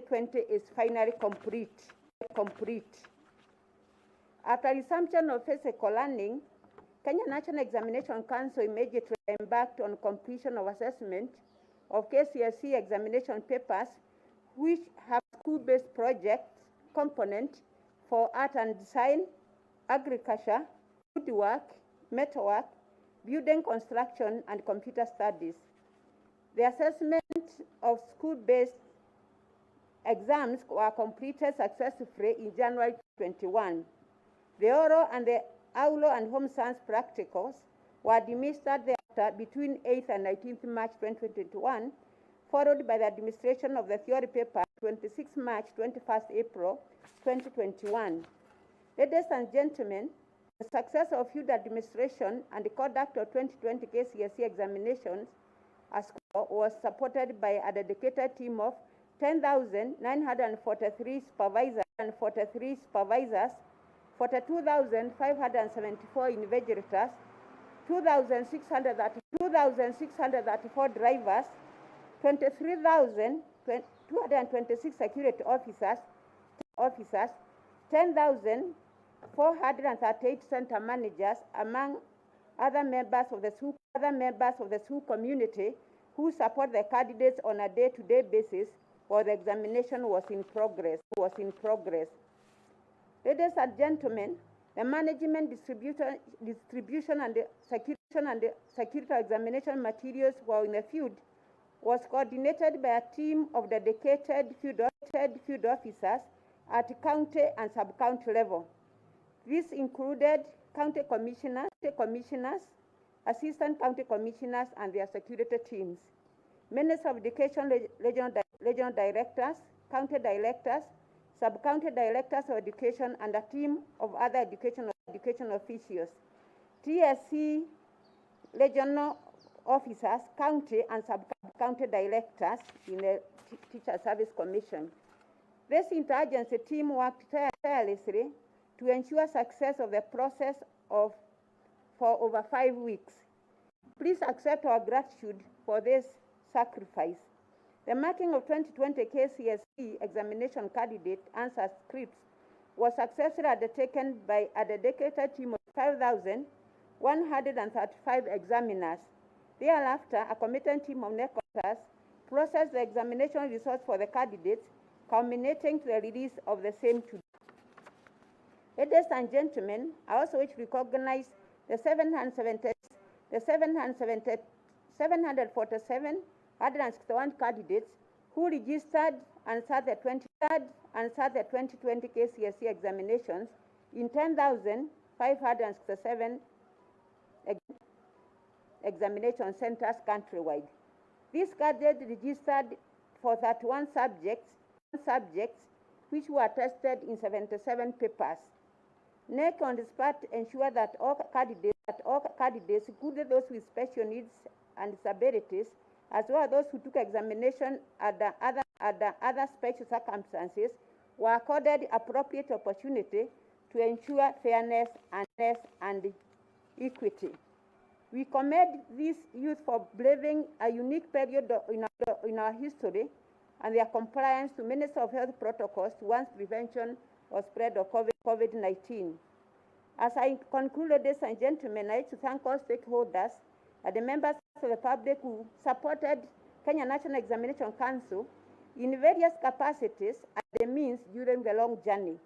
2020 is finally complete. After resumption of physical learning, Kenya National Examination Council immediately embarked on completion of assessment of Kcse examination papers, which have school-based project component for art and design, agriculture, woodwork, metalwork, building construction, and computer studies. The assessment of school-based exams were completed successfully in January 2021. The oral and the Aulo and home science practicals were administered thereafter between 8th and 19th March 2021, followed by the administration of the theory paper 26 March, 21st April 2021. Ladies and gentlemen, the success of field administration and the conduct of 2020 Kcse examinations was supported by a dedicated team of 10,943 supervisors and 43 supervisors, 42,574 invigilators, 2,634 drivers, 23,226 security officers, 10,438 center managers, among other members of the school community who support the candidates on a day-to-day basis while the examination was in progress. Ladies and gentlemen, the management, distribution and the security examination materials while in the field was coordinated by a team of dedicated field officers at county and sub-county level. This included county commissioners, assistant county commissioners, and their security teams, ministers of education, regional directors, county directors, sub-county directors of education, and a team of other education officials, TSC regional officers, county and sub-county directors in the Teacher Service Commission. This interagency team worked tirelessly to ensure success of the process for over 5 weeks. Please accept our gratitude for this sacrifice. The marking of 2020 Kcse examination candidate answer scripts was successfully undertaken by a dedicated team of 5,135 examiners. Thereafter, a competent team of NECOTAs processed the examination results for the candidates, culminating to the release of the same today. Ladies and gentlemen, I also wish to recognize the 747 candidates who registered and sat the 2020 Kcse examinations in 10,567 examination centers countrywide. These candidates registered for 31 subjects, which were tested in 77 papers. NEC on the spot ensured that all candidates, including those with special needs and disabilities, as well as those who took examination under other special circumstances, were accorded appropriate opportunity to ensure fairness and equity. We commend these youth for braving a unique period in our history and their compliance to Minister of Health protocols once prevention or spread of COVID-19. As I conclude, ladies and gentlemen, I like to thank all stakeholders and the members of the public who supported Kenya National Examination Council in various capacities and the means during the long journey.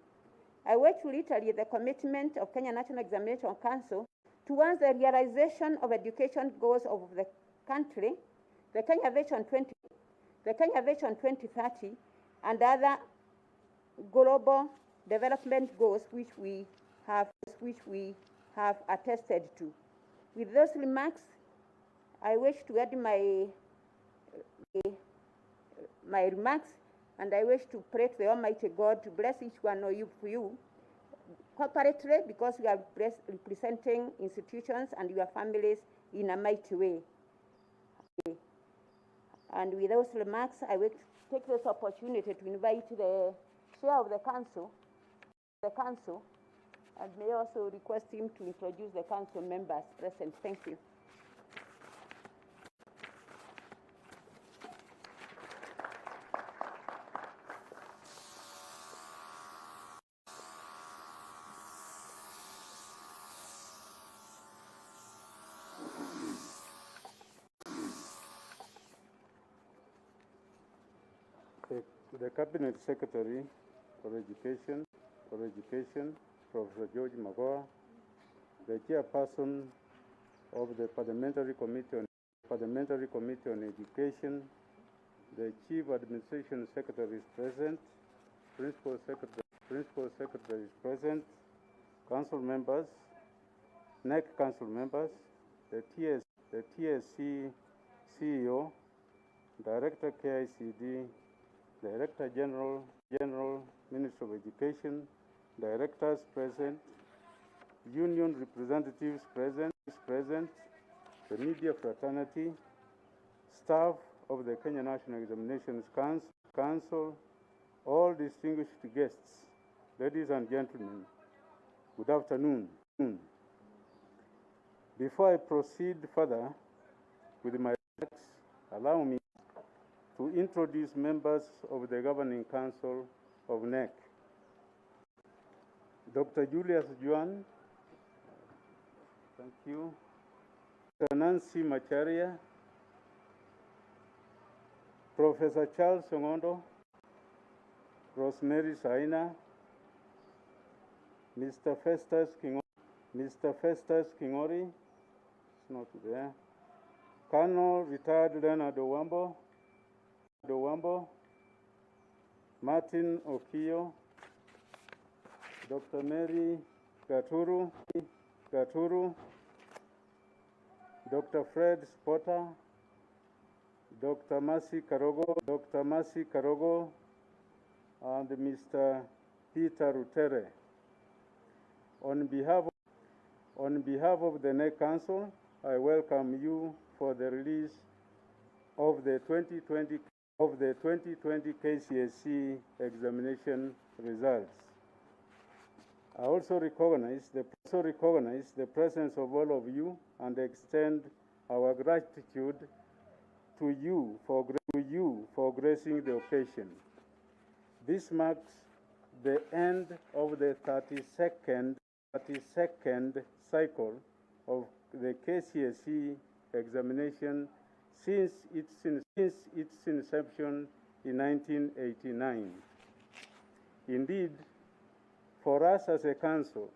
I wish to reiterate the commitment of Kenya National Examination Council towards the realization of education goals of the country, the Kenya Vision 2030, and other global development goals which we have attested to. With those remarks, I wish to add my remarks, and I wish to pray to the Almighty God to bless each one of you for you corporately, because we are representing institutions and your families in a mighty way. And with those remarks, I will take this opportunity to invite the chair of the council, and may also request him to introduce the council members present. Thank you. The Cabinet Secretary for Education, Professor George Magoha, the Chairperson of the Parliamentary Committee on Education, the Chief Administration Secretary is present, Principal Secretary is present, Council members, NEC Council members, the TSC CEO, Director KICD, Director General, Minister of Education, directors present, union representatives present, the media fraternity, staff of the Kenya National Examinations Council, all distinguished guests, ladies and gentlemen, good afternoon. Before I proceed further with my remarks, allow me to introduce members of the Governing Council of NEC. Dr. Julius Juan, thank you. Dr. Nancy Macharia, Professor Charles Songondo, Rosemary Saina, Mr. Festus Kingori, it's not there. Colonel Retired Leonard Owambo, Martin Okio, Dr. Mary Gaturu, Dr. Fred Spotter, Dr. Mercy Karogo, and Mr. Peter Rutere. On behalf of the NEC Council, I welcome you for the release of the 2020 Kcse examination results. I also recognize the presence of all of you and extend our gratitude to you for gracing the occasion. This marks the end of the 32nd cycle of the Kcse examination since its inception in 1989. Indeed, for us as a council,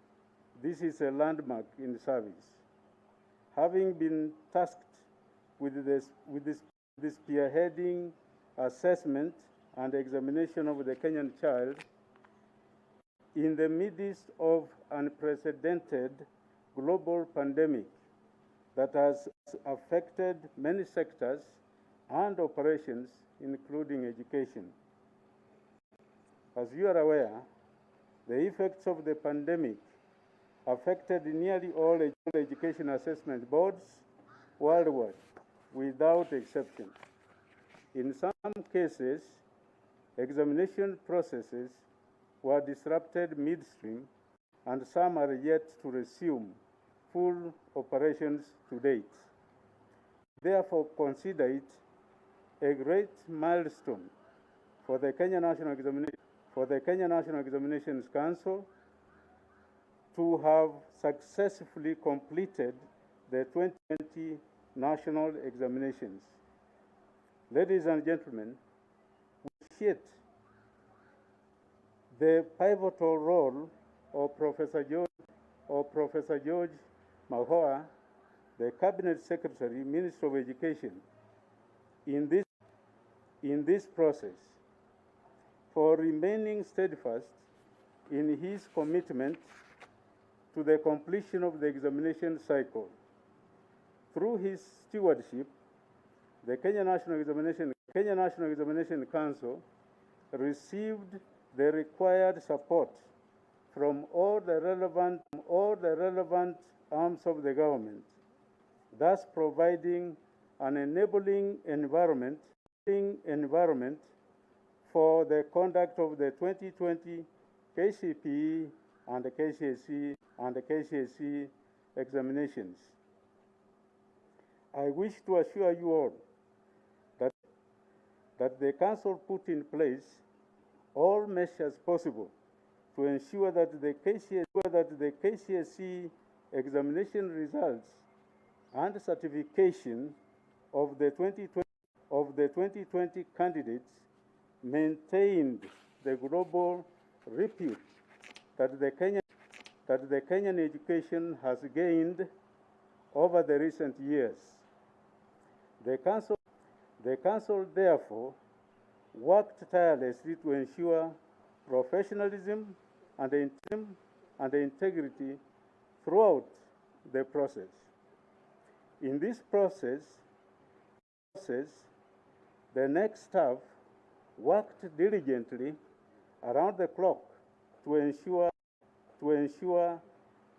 this is a landmark in service. Having been tasked with this spearheading assessment and examination of the Kenyan child in the midst of unprecedented global pandemic that has affected many sectors and operations, including education. As you are aware, the effects of the pandemic affected nearly all education assessment boards worldwide, without exception. In some cases, examination processes were disrupted midstream, and some are yet to resume full operations to date. Therefore, consider it a great milestone for the Kenya National Examinations Council to have successfully completed the 2020 national examinations. Ladies and gentlemen, we appreciate the pivotal role of Professor George Magoha, the Cabinet Secretary, Minister of Education, in this process, for remaining steadfast in his commitment to the completion of the examination cycle. Through his stewardship, the Kenya National Examination Council received the required support from all the relevant arms of the government, thus providing an enabling environment for the conduct of the 2020 KCPE and the Kcse examinations. I wish to assure you all that the Council put in place all measures possible to ensure that the Kcse examination results and certification of the 2020 candidates maintained the global repute that the Kenyan education has gained over the recent years. The Council therefore worked tirelessly to ensure professionalism and integrity throughout the process. In this process, the next staff worked diligently around the clock to ensure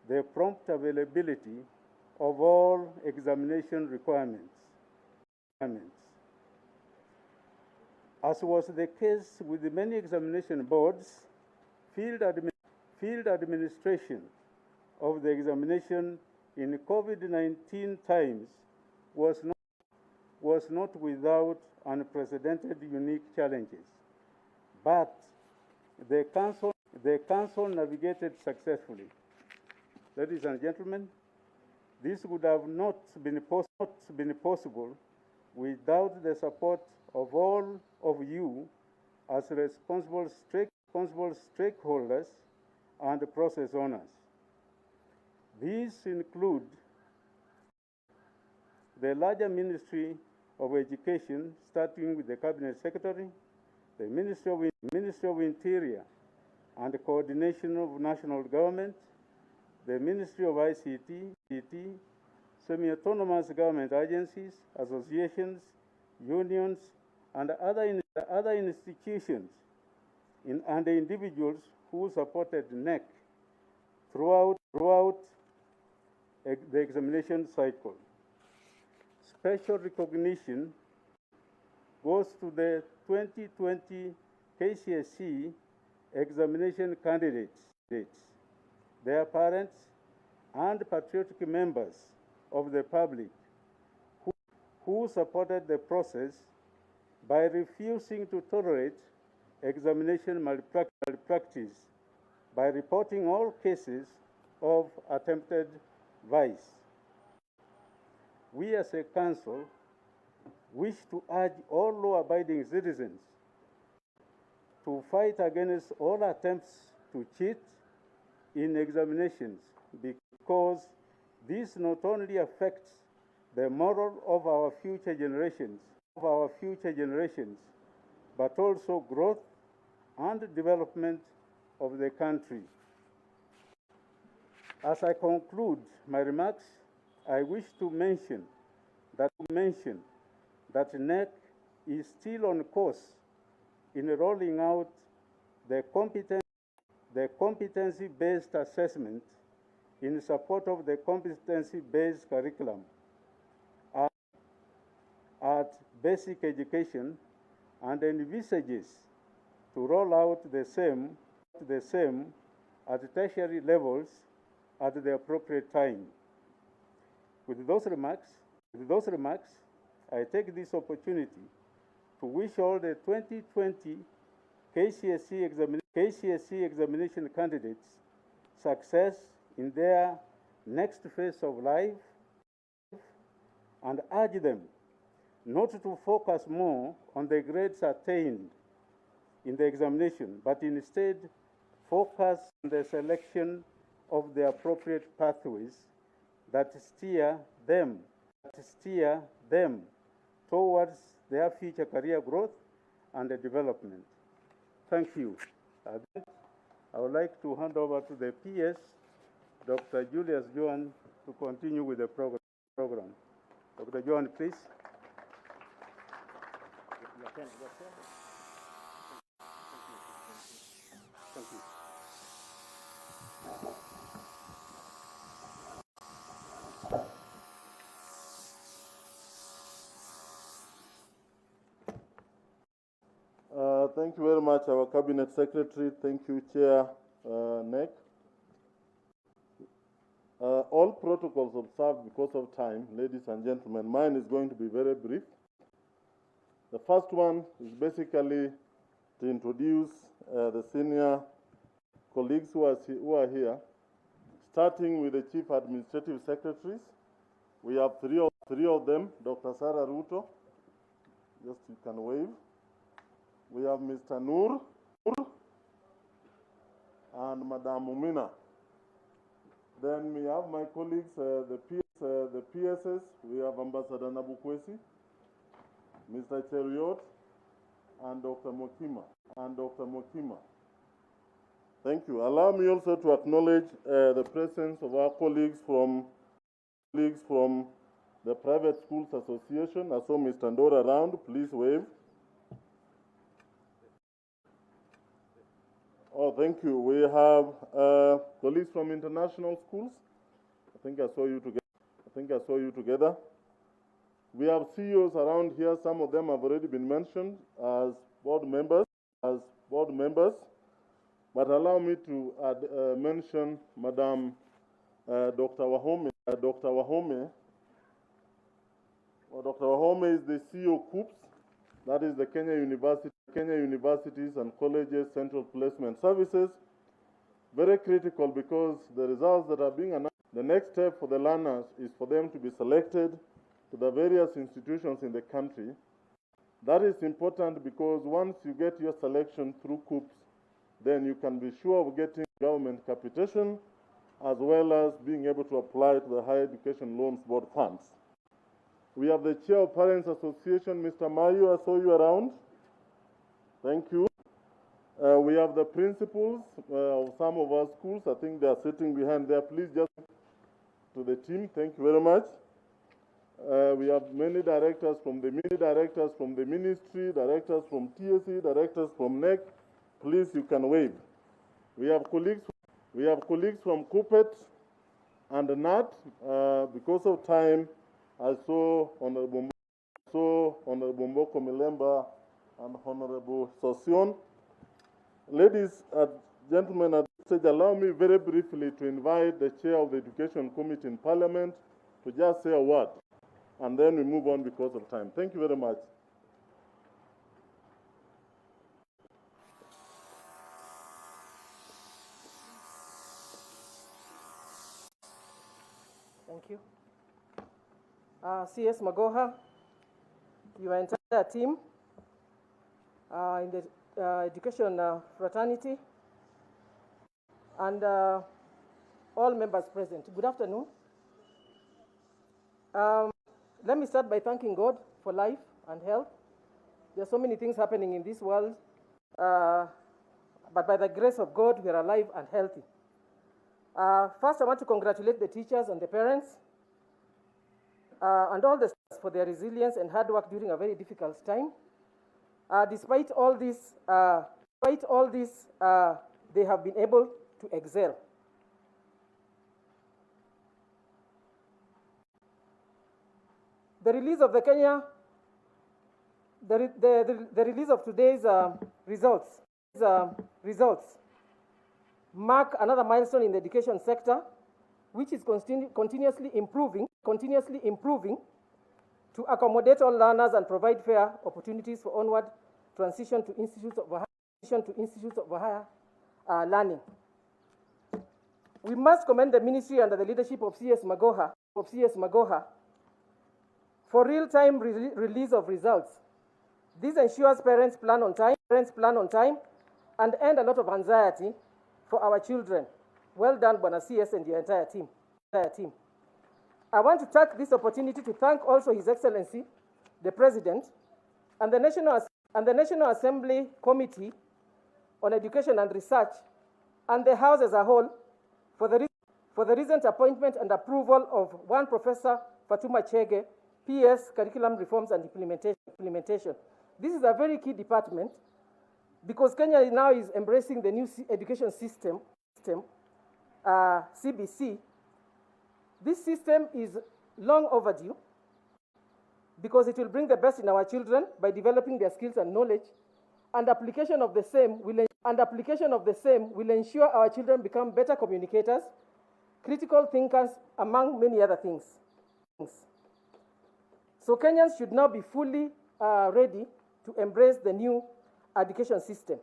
the prompt availability of all examination requirements. As was the case with many examination boards, field administration of the examination in COVID-19 times was not without unprecedented unique challenges. But the Council navigated successfully. Ladies and gentlemen, this would have not been possible without the support of all of you as responsible stakeholders and process owners. These include the larger Ministry of Education, starting with the Cabinet Secretary, the Ministry of Interior and the Coordination of National Government, the Ministry of ICT, semi-autonomous government agencies, associations, unions, and other institutions and individuals who supported NEC throughout the examination cycle. Special recognition goes to the 2020 Kcse examination candidates, their parents, and patriotic members of the public who supported the process by refusing to tolerate examination malpractice by reporting all cases of attempted vice. We as a council wish to urge all law-abiding citizens to fight against all attempts to cheat in examinations, because this not only affects the moral of our future generations, but also growth and development of the country. As I conclude my remarks, I wish to mention that NEC is still on course in rolling out the competency-based assessment in support of the competency-based curriculum at basic education, and envisages to roll out the same at tertiary levels at the appropriate time. With those remarks, I take this opportunity to wish all the 2020 Kcse examination candidates success in their next phase of life, and urge them not to focus more on the grades attained in the examination, but instead focus on the selection of the appropriate pathways that steer them towards their future career growth and development. Thank you. I would like to hand over to the PS, Dr. Julius Joan, to continue with the program. Dr. Joan, please. Thank you. Thank you very much, our Cabinet Secretary. Thank you, Chair NEC. All protocols observed because of time, ladies and gentlemen. Mine is going to be very brief. The first one is basically to introduce the senior colleagues who are here, starting with the Chief Administrative Secretaries. We have three of them. Dr. Sarah Ruto, just you can wave. We have Mr. Noor and Madam Mumina. Then we have my colleagues, the PSS. We have Ambassador Nabukwesi, Mr. Cheriot, and Dr. Mokima. Thank you. Allow me also to acknowledge the presence of our colleagues from the Private Schools Association. I saw Mr. Ndora around. Please wave. Oh, thank you. We have colleagues from international schools. I think I saw you together. We have CEOs around here. Some of them have already been mentioned as board members. But allow me to mention Madam Dr. Wahome. Dr. Wahome is the CEO of Kcse, that is the Kenya Universities and Colleges Central Placement Services. Very critical because the results that are being announced, the next step for the learners is for them to be selected to the various institutions in the country. That is important because once you get your selection through Kcse, then you can be sure of getting government capitation as well as being able to apply to the Higher Education Loans Board funds. We have the Chair of Parents Association, Mr. Mayu. I saw you around. Thank you. We have the principals of some of our schools. I think they are sitting behind there. Please just to the team. Thank you very much. We have many directors from the ministry, directors from TSE, directors from NEC. Please, you can wave. We have colleagues from KUPET and NAT. Because of time, I saw Honorable Mboko Milemba and Honorable Sosion. Ladies and gentlemen, at this stage, allow me very briefly to invite the Chair of the Education Committee in Parliament to just say a word, and then we move on because of time. Thank you very much. Thank you. CS Magoha, your entire team, in the education fraternity, and all members present. Good afternoon. Let me start by thanking God for life and health. There are so many things happening in this world, but by the grace of God, we are alive and healthy. First, I want to congratulate the teachers and the parents and all the staff for their resilience and hard work during a very difficult time. Despite all this, they have been able to excel. The release of the release of today's results mark another milestone in the education sector, which is continuously improving to accommodate all learners and provide fair opportunities for onward transition to institutes of higher learning. We must commend the ministry under the leadership of CS Magoha for real-time release of results. This ensures parents plan on time, and end a lot of anxiety for our children. Well done, Bwana CS and your entire team. I want to take this opportunity to thank also His Excellency, the President, and the National Assembly Committee on Education and Research, and the House as a whole for the recent appointment and approval of one Professor Fatuma Chege, PS, Curriculum Reforms and Implementation. This is a very key department because Kenya now is embracing the new education system, CBC. This system is long overdue because it will bring the best in our children by developing their skills and knowledge, and application of the same will ensure our children become better communicators, critical thinkers, among many other things. So Kenyans should now be fully ready to embrace the new education system.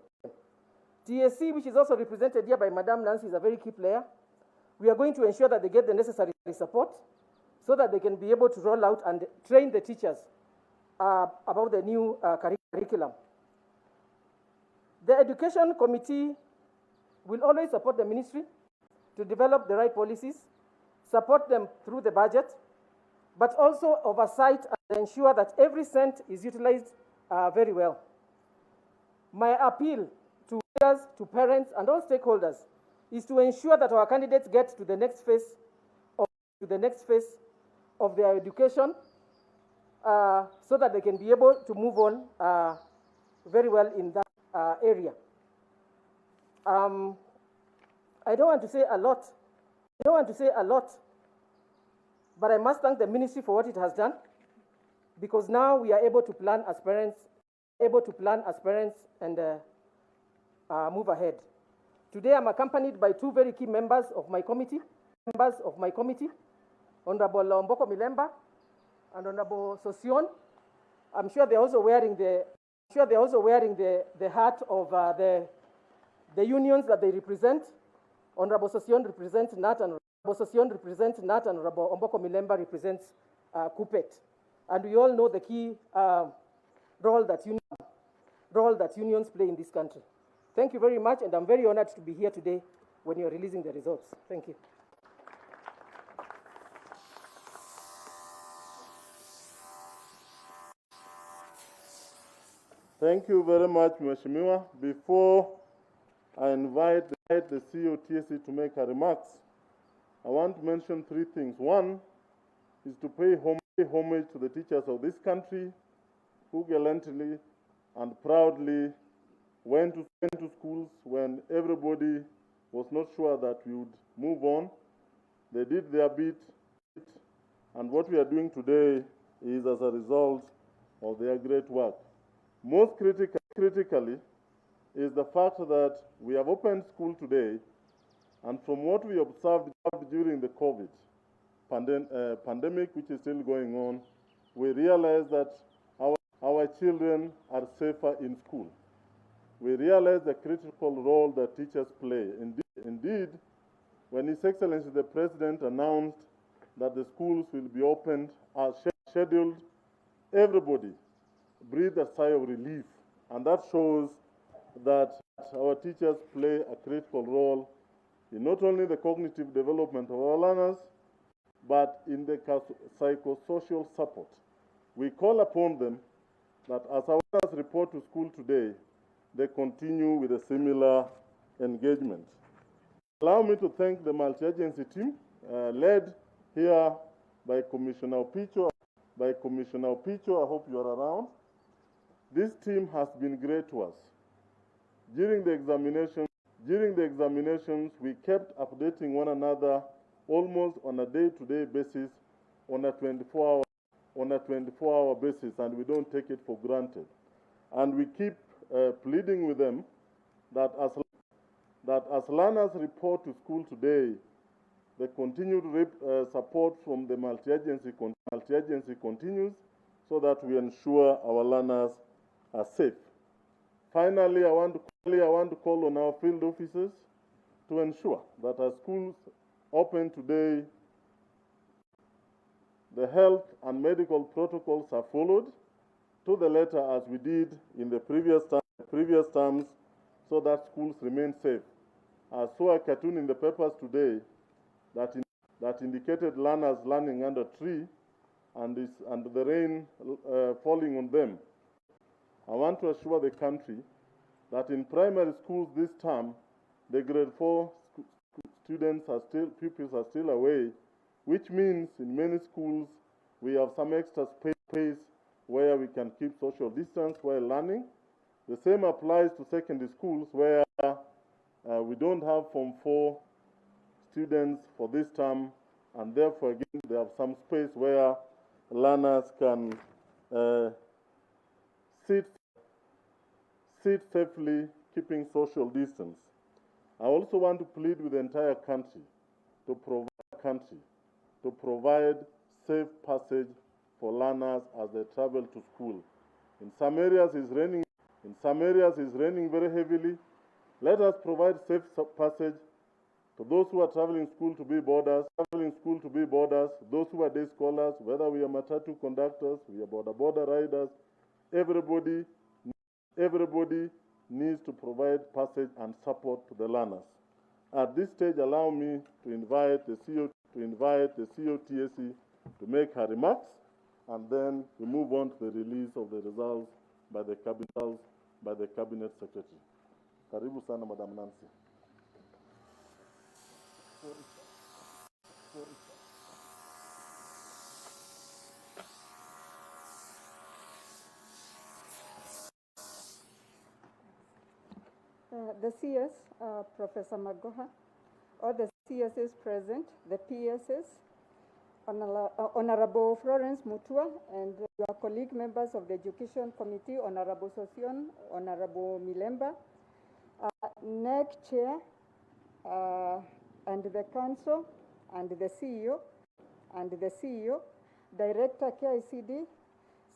TSC, which is also represented here by Madam Nancy, is a very key player. We are going to ensure that they get the necessary support so that they can be able to roll out and train the teachers about the new curriculum. The Education Committee will always support the ministry to develop the right policies, support them through the budget, but also oversight and ensure that every cent is utilized very well. My appeal to leaders, to parents, and all stakeholders is to ensure that our candidates get to the next phase of their education so that they can be able to move on very well in that area. I don't want to say a lot. But I must thank the ministry for what it has done, because now we are able to plan as parents, and move ahead. Today I'm accompanied by two very key members of my committee, Honorable Mboko Milemba and Honorable Sosion. I'm sure they're also wearing the hat of the unions that they represent. Honorable Sosion represents NAT, and Honorable Mboko Milemba represents KUPPET. And we all know the key role that unions play in this country. Thank you very much, and I'm very honored to be here today when you're releasing the results. Thank you. Thank you very much, Mheshimiwa. Before I invite the CEO Kcse to make her remarks, I want to mention three things. One is to pay homage to the teachers of this country who gallantly and proudly went to schools when everybody was not sure that we would move on. They did their bit, and what we are doing today is as a result of their great work. Most critically is the fact that we have opened school today, and from what we observed during the COVID pandemic, which is still going on, we realize that our children are safer in school. We realize the critical role that teachers play. Indeed, when His Excellency the President announced that the schools will be opened as scheduled, everybody breathed a sigh of relief. And that shows that our teachers play a critical role in not only the cognitive development of our learners, but in the psychosocial support. We call upon them that as our learners report to school today, they continue with a similar engagement. Allow me to thank the multi-agency team led here by Commissioner Picho. I hope you are around. This team has been great to us. During the examinations, we kept updating one another almost on a day-to-day basis, on a 24-hour basis, and we don't take it for granted. And we keep pleading with them that as learners report to school today, the continued support from the multi-agency continues so that we ensure our learners are safe. Finally, I want to call on our field officers to ensure that our schools open today, the health and medical protocols are followed to the letter as we did in the previous terms, so that schools remain safe. I saw a cartoon in the papers today that indicated learners learning under a tree and the rain falling on them. I want to assure the country that in primary schools this term, the grade 4 pupils are still away, which means in many schools we have some extra space where we can keep social distance while learning. The same applies to secondary schools where we don't have Form 4 students for this term, and therefore again they have some space where learners can sit safely, keeping social distance. I also want to plead with the entire country to provide safe passage for learners as they travel to school. In some areas it's raining very heavily. Let us provide safe passage to those who are traveling school to be boarders, those who are day scholars, whether we are matatu conductors, we are border riders, everybody needs to provide passage and support to the learners. At this stage, allow me to invite the COTSE to make her remarks, and then we move on to the release of the results by the Cabinet Secretary. Karibu sana, Madam Nancy. The CS, Professor Magoha, all the CSs present, the PSs, Honorable Florence Mutua, and your colleague members of the Education Committee, Honorable Sosion, Honorable Milemba, NEC Chair, and the Council, and the CEO, Director KICD,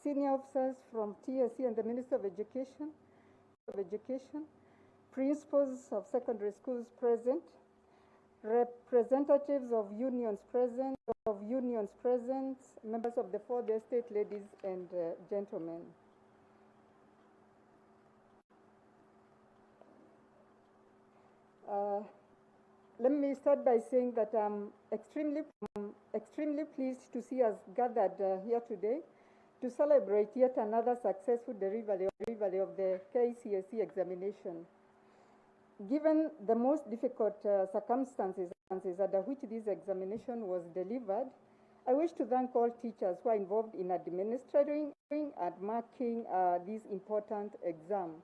senior officers from TSE and the Minister of Education, principals of secondary schools present, representatives of unions present, members of the fourth estate, ladies and gentlemen. Let me start by saying that I'm extremely pleased to see us gathered here today to celebrate yet another successful delivery of the Kcse examination. Given the most difficult circumstances under which this examination was delivered, I wish to thank all teachers who are involved in administering and marking this important exam.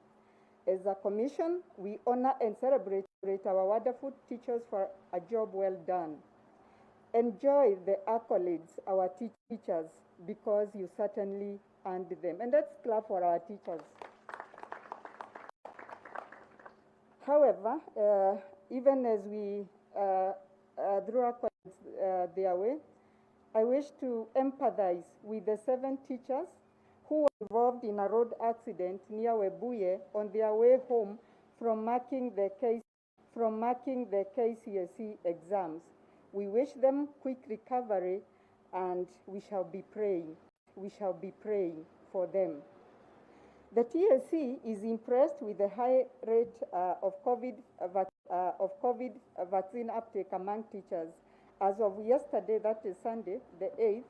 As a commission, we honor and celebrate our wonderful teachers for a job well done. Enjoy the accolades, our teachers, because you certainly earned them. And let's clap for our teachers. However, even as we draw accolades their way, I wish to empathize with the 7 teachers who were involved in a road accident near Webuye on their way home from marking the Kcse exams. We wish them quick recovery, and we shall be praying for them. The TSE is impressed with the high rate of COVID vaccine uptake among teachers. As of yesterday, that is Sunday, the 8th,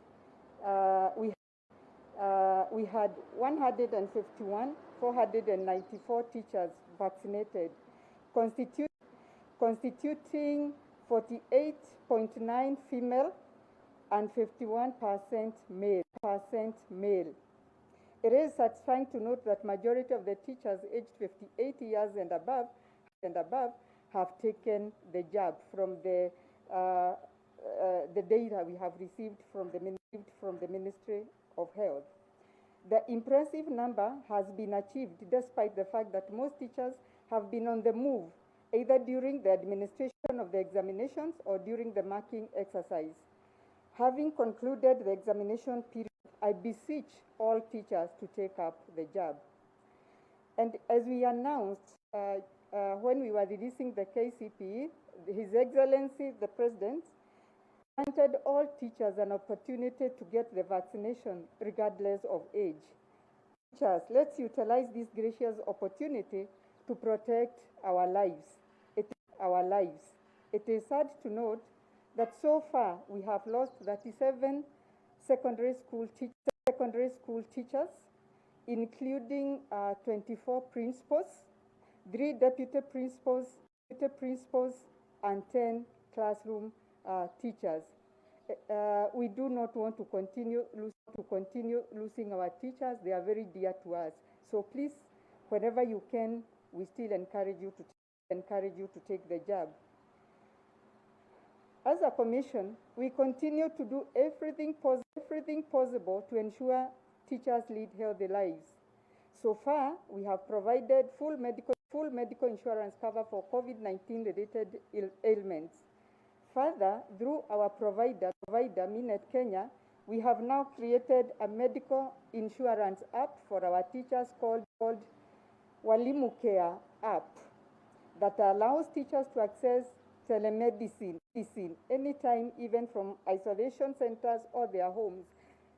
we had 151,494 teachers vaccinated, constituting 48.9% female and 51% male. It is satisfying to note that majority of the teachers aged 58 years and above have taken the jab from the data we have received from the Ministry of Health. The impressive number has been achieved despite the fact that most teachers have been on the move, either during the administration of the examinations or during the marking exercise. Having concluded the examination period, I beseech all teachers to take up the job. And as we announced when we were releasing the KCPE, His Excellency the President granted all teachers an opportunity to get the vaccination regardless of age. Teachers, let's utilize this gracious opportunity to protect our lives. It is sad to note that so far we have lost 37 secondary school teachers, including 24 principals, 3 deputy principals, and 10 classroom teachers. We do not want to continue losing our teachers. They are very dear to us. So please, whenever you can, we still encourage you to take the job. As a commission, we continue to do everything possible to ensure teachers lead healthy lives. So far, we have provided full medical insurance cover for COVID-19 related ailments. Further, through our provider Minet Kenya, we have now created a medical insurance app for our teachers called Walimu Care app that allows teachers to access telemedicine anytime, even from isolation centers or their homes.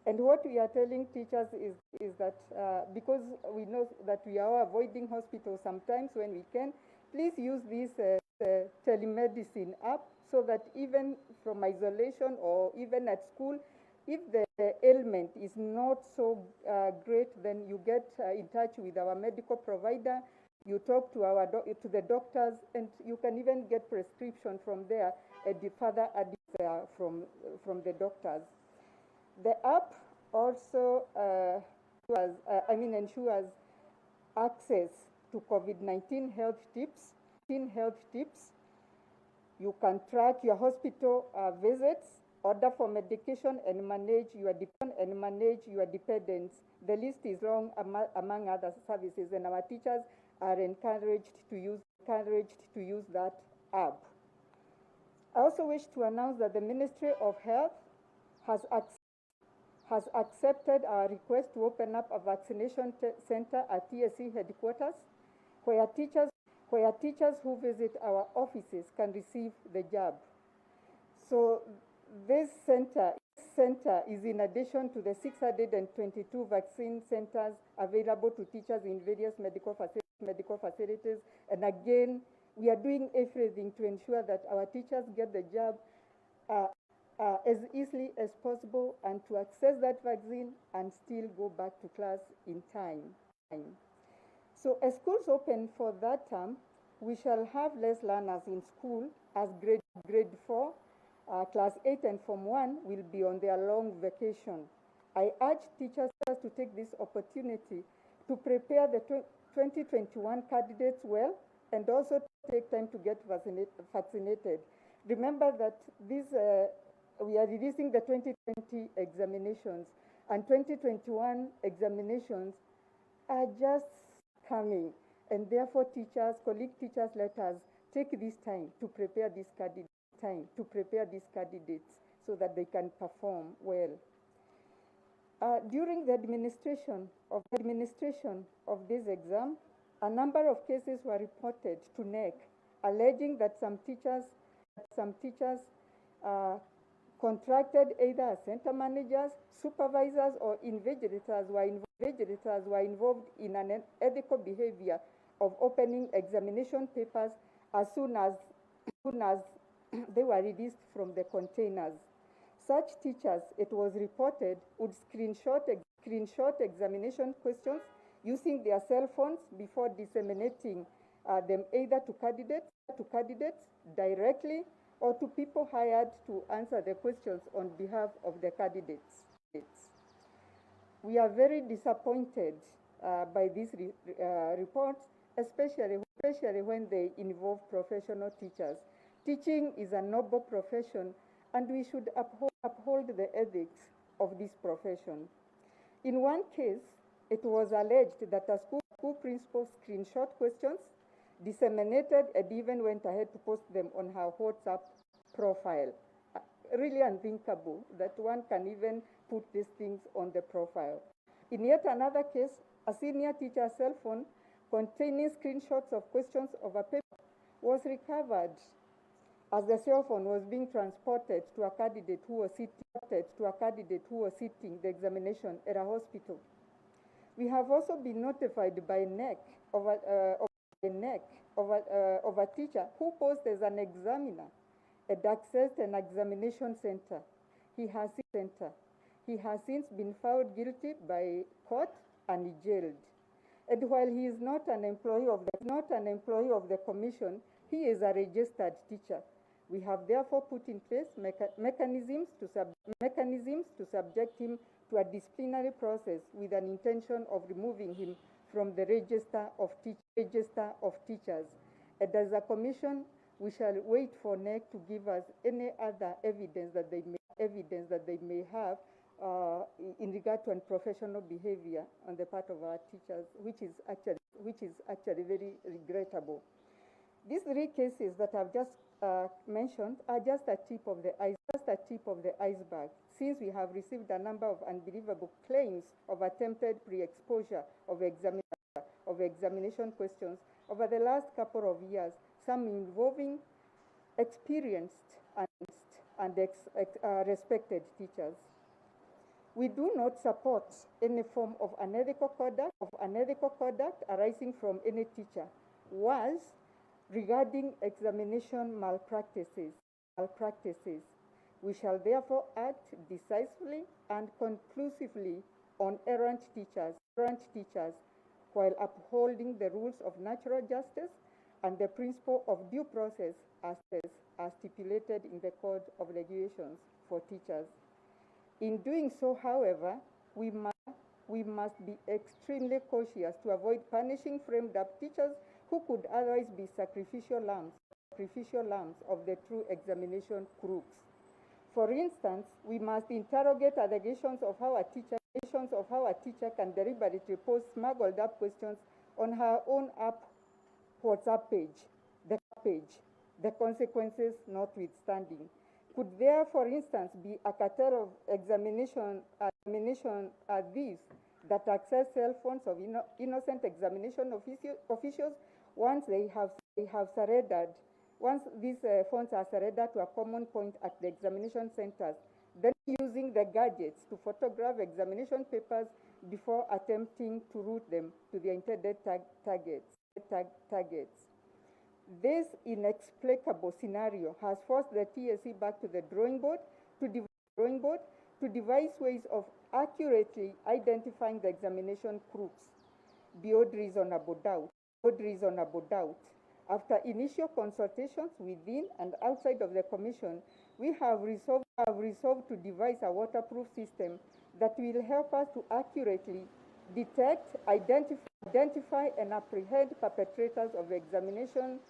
And what we are telling teachers is that because we know that we are avoiding hospitals sometimes when we can, please use this telemedicine app so that even from isolation or even at school, if the ailment is not so great, then you get in touch with our medical provider, you talk to the doctors, and you can even get prescription from there and further from the doctors. The app also ensures access to COVID-19 health tips. You can track your hospital visits, order for medication, and manage your dependents. The list is long among other services, and our teachers are encouraged to use that app. I also wish to announce that the Ministry of Health has accepted our request to open up a vaccination center at Kcse headquarters, where teachers who visit our offices can receive the jab. So this center is in addition to the 622 vaccine centers available to teachers in various medical facilities. And again, we are doing everything to ensure that our teachers get the jab as easily as possible and to access that vaccine and still go back to class in time. So as schools open for that term, we shall have less learners in school as grade 4, class 8 and Form 1 will be on their long vacation. I urge teachers to take this opportunity to prepare the 2021 candidates well and also to take time to get vaccinated. Remember that we are releasing the 2020 examinations, and 2021 examinations are just coming, and therefore colleague teachers, let us take this time to prepare these candidates so that they can perform well. During the administration of this exam, a number of cases were reported to NEC, alleging that some teachers contracted either as center managers, supervisors, or invigilators were involved in an unethical behavior of opening examination papers as soon as they were released from the containers. Such teachers, it was reported, would screenshot examination questions using their cell phones before disseminating them either to candidates directly or to people hired to answer the questions on behalf of the candidates. We are very disappointed by these reports, especially when they involve professional teachers. Teaching is a noble profession, and we should uphold the ethics of this profession. In one case, it was alleged that a school principal screenshot questions, disseminated, and even went ahead to post them on her WhatsApp profile. Really unthinkable that one can even put these things on the profile. In yet another case, a senior teacher's cell phone containing screenshots of questions of a paper was recovered as the cell phone was being transported to a candidate who was sitting the examination at a hospital. We have also been notified by NEC of a teacher who posed as an examiner and accessed an examination center. He has since been found guilty by court and jailed. And while he is not an employee of the commission, he is a registered teacher. We have therefore put in place mechanisms to subject him to a disciplinary process with an intention of removing him from the register of teachers. And as a commission, we shall wait for NEC to give us any other evidence that they may have in regard to unprofessional behavior on the part of our teachers, which is actually very regrettable. These three cases that I've just mentioned are just a tip of the iceberg, since we have received a number of unbelievable claims of attempted pre-exposure of examination questions over the last couple of years, some involving experienced and respected teachers. We do not support any form of unethical conduct arising from any teacher. Was regarding examination malpractices, we shall therefore act decisively and conclusively on errant teachers, while upholding the rules of natural justice and the principle of due process as stipulated in the Code of Regulations for Teachers. In doing so, however, we must be extremely cautious to avoid punishing framed-up teachers who could otherwise be sacrificial lambs of the true examination crooks. For instance, we must interrogate allegations of how a teacher can deliberately post smuggled-up questions on her own WhatsApp page, the consequences notwithstanding. Could there, for instance, be a cartel of examination thieves that access cell phones of innocent examination officials once these phones are surrendered to a common point at the examination centers, then using the gadgets to photograph examination papers before attempting to route them to the intended targets. This inexplicable scenario has forced the Kcse back to the drawing board to devise ways of accurately identifying the examination crooks beyond reasonable doubt. After initial consultations within and outside of the Commission, we have resolved to devise a waterproof system that will help us to accurately detect, identify, and apprehend perpetrators of examination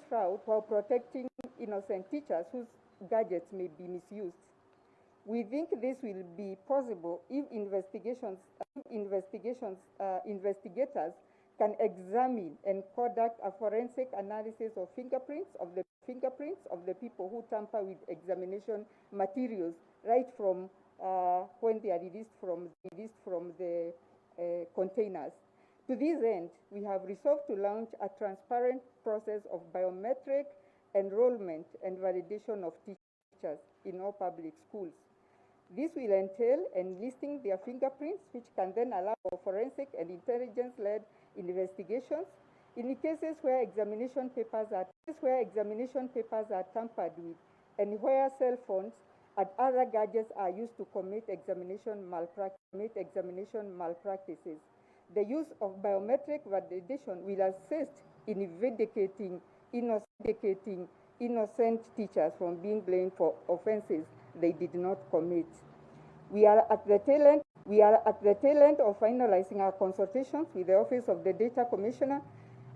fraud while protecting innocent teachers whose gadgets may be misused. We think this will be possible if investigators can examine and conduct a forensic analysis of fingerprints of the people who tamper with examination materials right from when they are released from the containers. To this end, we have resolved to launch a transparent process of biometric enrollment and validation of teachers in all public schools. This will entail enlisting their fingerprints, which can then allow for forensic and intelligence-led investigations in the cases where examination papers are tampered with, and where cell phones and other gadgets are used to commit examination malpractices. The use of biometric validation will assist in vindicating innocent teachers from being blamed for offenses they did not commit. We are at the tail end of finalizing our consultations with the Office of the Data Commissioner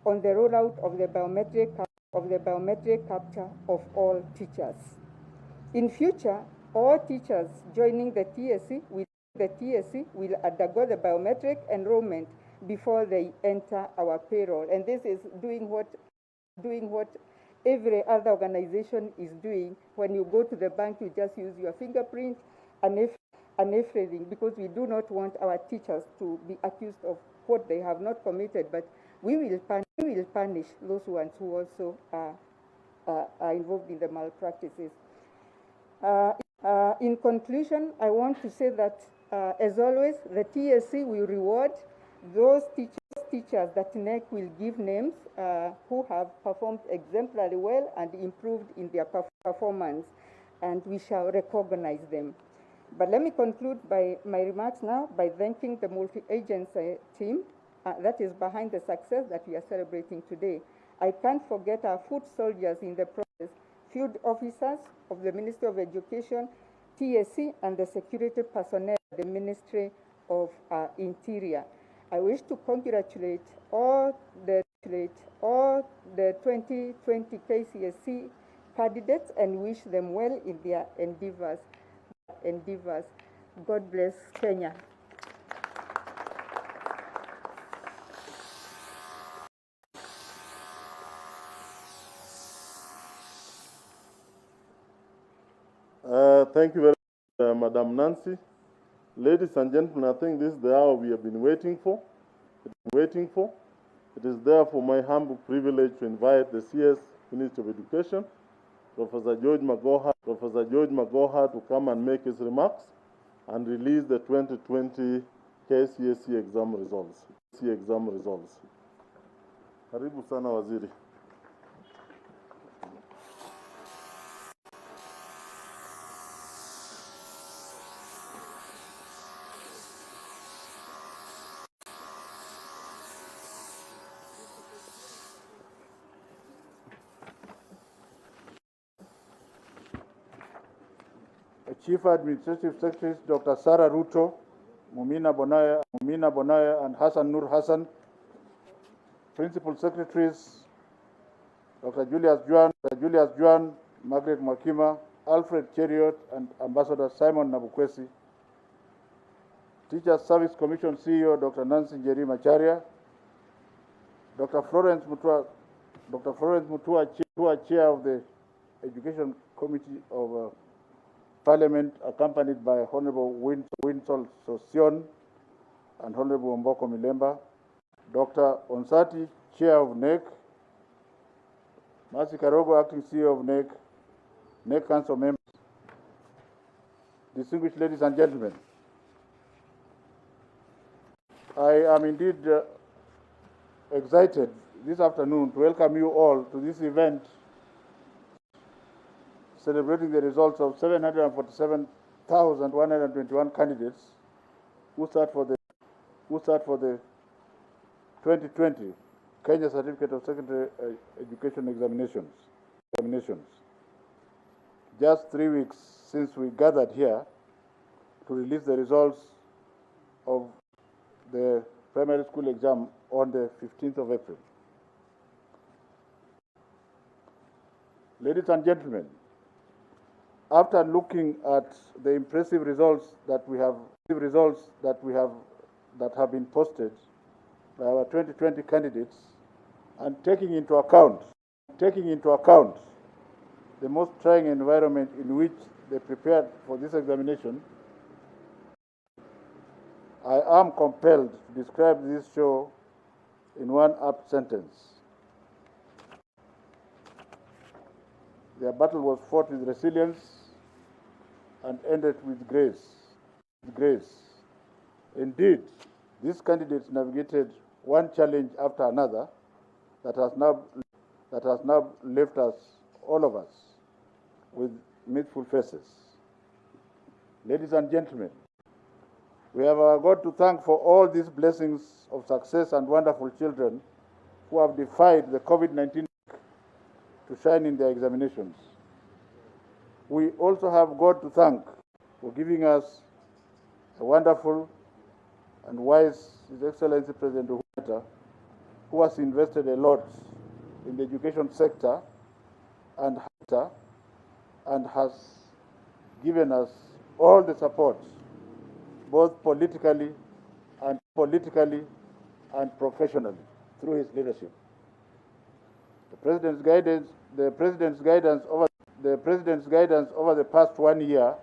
on the rollout of the biometric capture of all teachers. In future, all teachers joining the Kcse will undergo the biometric enrollment before they enter our payroll. And this is doing what every other organization is doing. When you go to the bank, you just use your fingerprint and everything, because we do not want our teachers to be accused of what they have not committed, but we will punish those ones who also are involved in the malpractices. In conclusion, I want to say that, as always, the Kcse will reward those teachers that NEC will give names who have performed exemplary well and improved in their performance, and we shall recognize them. But let me conclude my remarks now by thanking the multi-agency team that is behind the success that we are celebrating today. I can't forget our foot soldiers in the process, field officers of the Ministry of Education, Kcse, and the security personnel of the Ministry of Interior. I wish to congratulate all the 2020 Kcse candidates and wish them well in their endeavors. God bless Kenya. Thank you very much, Madam Nancy. Ladies and gentlemen, I think this is the hour we have been waiting for. It is therefore my humble privilege to invite the CS Minister of Education, Professor George Magoha, to come and make his remarks. and release the 2020 Kcse exam results. Karibu sana waziri. Chief Administrative Secretaries Dr. Sarah Ruto, Mumina Bonaya, and Hassan Nur Hassan. Principal Secretaries Dr. Julius Juan, Margaret Mwakima, Alfred Cheriot, and Ambassador Simon Nabukwesi. Teachers Service Commission CEO Dr. Nancy Njeri Macharia, Dr. Florence Mutua, Chair of the Education Committee of Parliament, accompanied by Honorable Winsol Sosion and Honorable Mboko Milemba, Dr. Onsati, Chair of NEC, Mercy Karogo, Acting CEO of NEC Council members, distinguished ladies and gentlemen, I am indeed excited this afternoon to welcome you all to this event celebrating the results of 747,121 candidates who sat for the 2020 Kenya Certificate of Secondary Education examinations. Just 3 weeks since we gathered here to release the results of the primary school exam on the 15th of April. Ladies and gentlemen, after looking at the impressive results that have been posted by our 2020 candidates, and taking into account the most trying environment in which they prepared for this examination, I am compelled to describe this show in one apt sentence. Their battle was fought with resilience and ended with grace. Indeed, these candidates navigated one challenge after another that has now left us, all of us, with mirthful faces. Ladies and gentlemen, we have our God to thank for all these blessings of success and wonderful children who have defied the COVID-19 to shine in their examinations. We also have God to thank for giving us a wonderful and wise His Excellency President Uhuru, who has invested a lot in the education sector and has given us all the support, both politically and professionally, through his leadership. The President's guidance over the past 1 year,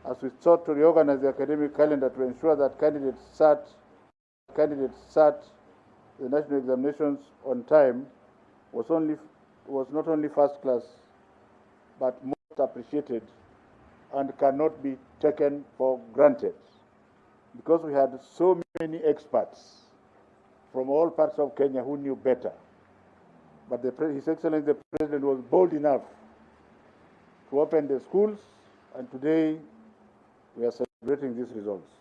as we sought to reorganize the academic calendar to ensure that candidates sat the national examinations on time, was not only first class, but most appreciated and cannot be taken for granted, because we had so many experts from all parts of Kenya who knew better. But His Excellency the President was bold enough to open the schools, and today we are celebrating these results.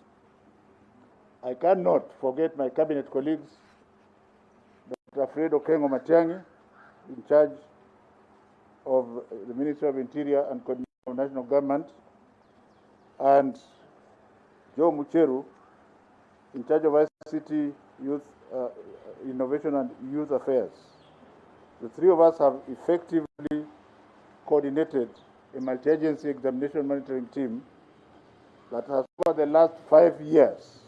I cannot forget my cabinet colleagues, Dr. Fred Okengo Matiang'i, in charge of the Ministry of Interior and Coordination of National Government, and Joe Mucheru, in charge of ICT, Youth Innovation and Youth Affairs. The three of us have effectively coordinated a multi-agency examination monitoring team that has, for the last 5 years,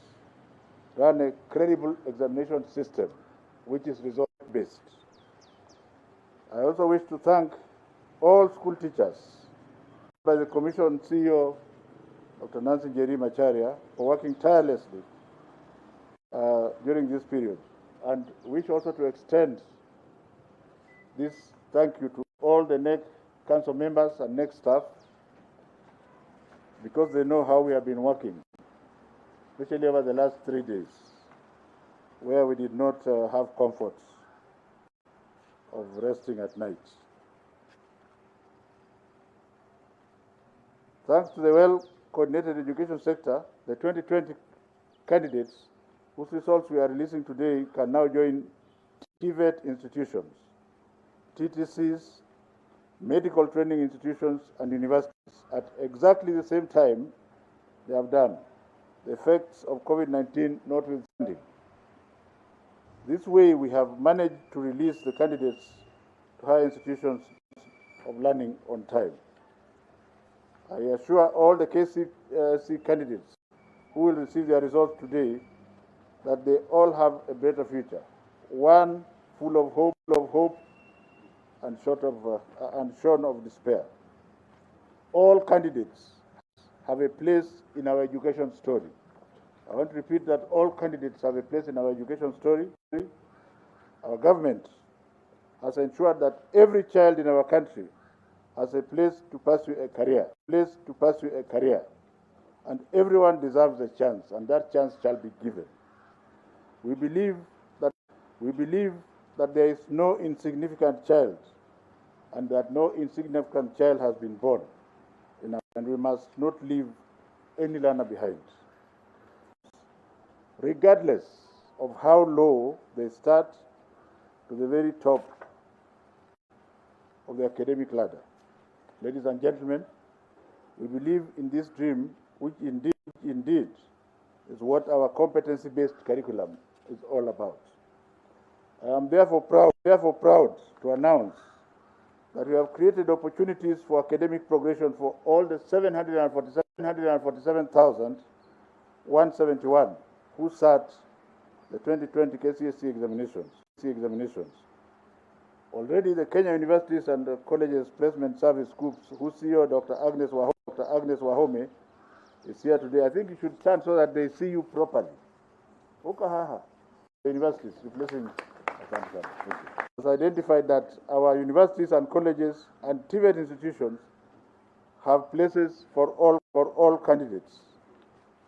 run a credible examination system which is result-based. I also wish to thank all school teachers, by the Commission CEO, Dr. Nancy Njeri Macharia, for working tirelessly during this period, and wish also to extend this thank you to all the NEC Council members and NEC staff because they know how we have been working, especially over the last 3 days, where we did not have comfort of resting at night. Thanks to the well-coordinated education sector, the 2020 candidates whose results we are releasing today can now join TVET institutions, TTCs, medical training institutions, and universities at exactly the same time they have done, the effects of COVID-19 notwithstanding. This way, we have managed to release the candidates to higher institutions of learning on time. I assure all the Kcse candidates who will receive their results today that they all have a better future, one full of hope and shorn of despair. All candidates have a place in our education story. I want to repeat that all candidates have a place in our education story. Our government has ensured that every child in our country has a place to pursue a career, and everyone deserves a chance, and that chance shall be given. We believe that there is no insignificant child, and that no insignificant child has been born, and we must not leave any learner behind. Regardless of how low they start to the very top of the academic ladder. Ladies and gentlemen, we believe in this dream, which indeed is what our competency-based curriculum is all about. I am therefore proud to announce that we have created opportunities for academic progression for all the 747,171 who sat the 2020 Kcse examinations. Already the Kenya Universities and the Colleges Placement Service Groups, whose CEO, Dr. Agnes Wahome, is here today. I think you should stand so that they see you properly. The universities replacing. Thank you. It was identified that our universities and colleges and TVET institutions have places for all candidates.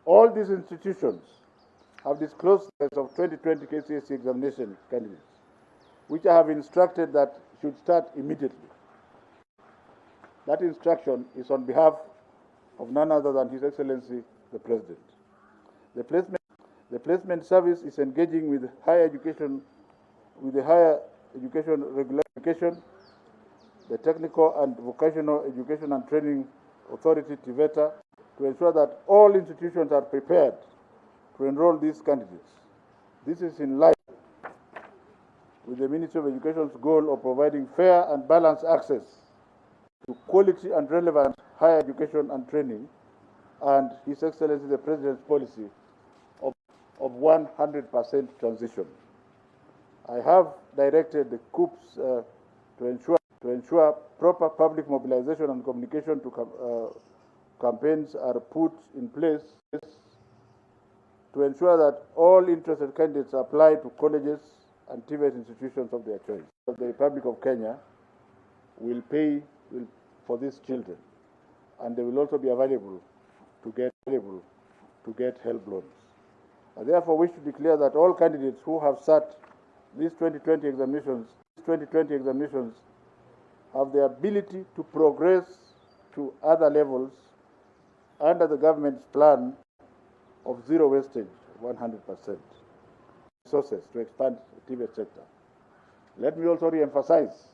All these institutions have disclosed the of 2020 Kcse examination candidates, which I have instructed that should start immediately. That instruction is on behalf of none other than His Excellency the President. The placement service is engaging with higher education, regular education, the Technical and Vocational Education and Training Authority, TVETA, to ensure that all institutions are prepared to enroll these candidates. This is in line with the Ministry of Education's goal of providing fair and balanced access to quality and relevant higher education and training, and His Excellency the President's policy of 100% transition. I have directed the COOPs to ensure proper public mobilization and communication to campaigns are put in place to ensure that all interested candidates apply to colleges and TVET institutions of their choice. The Republic of Kenya will pay for these children, and they will also be available to get help loans. I therefore wish to declare that all candidates who have sat these 2020 examinations have the ability to progress to other levels under the government's plan of zero wastage, 100% resources to expand the TVET sector. Let me also re-emphasize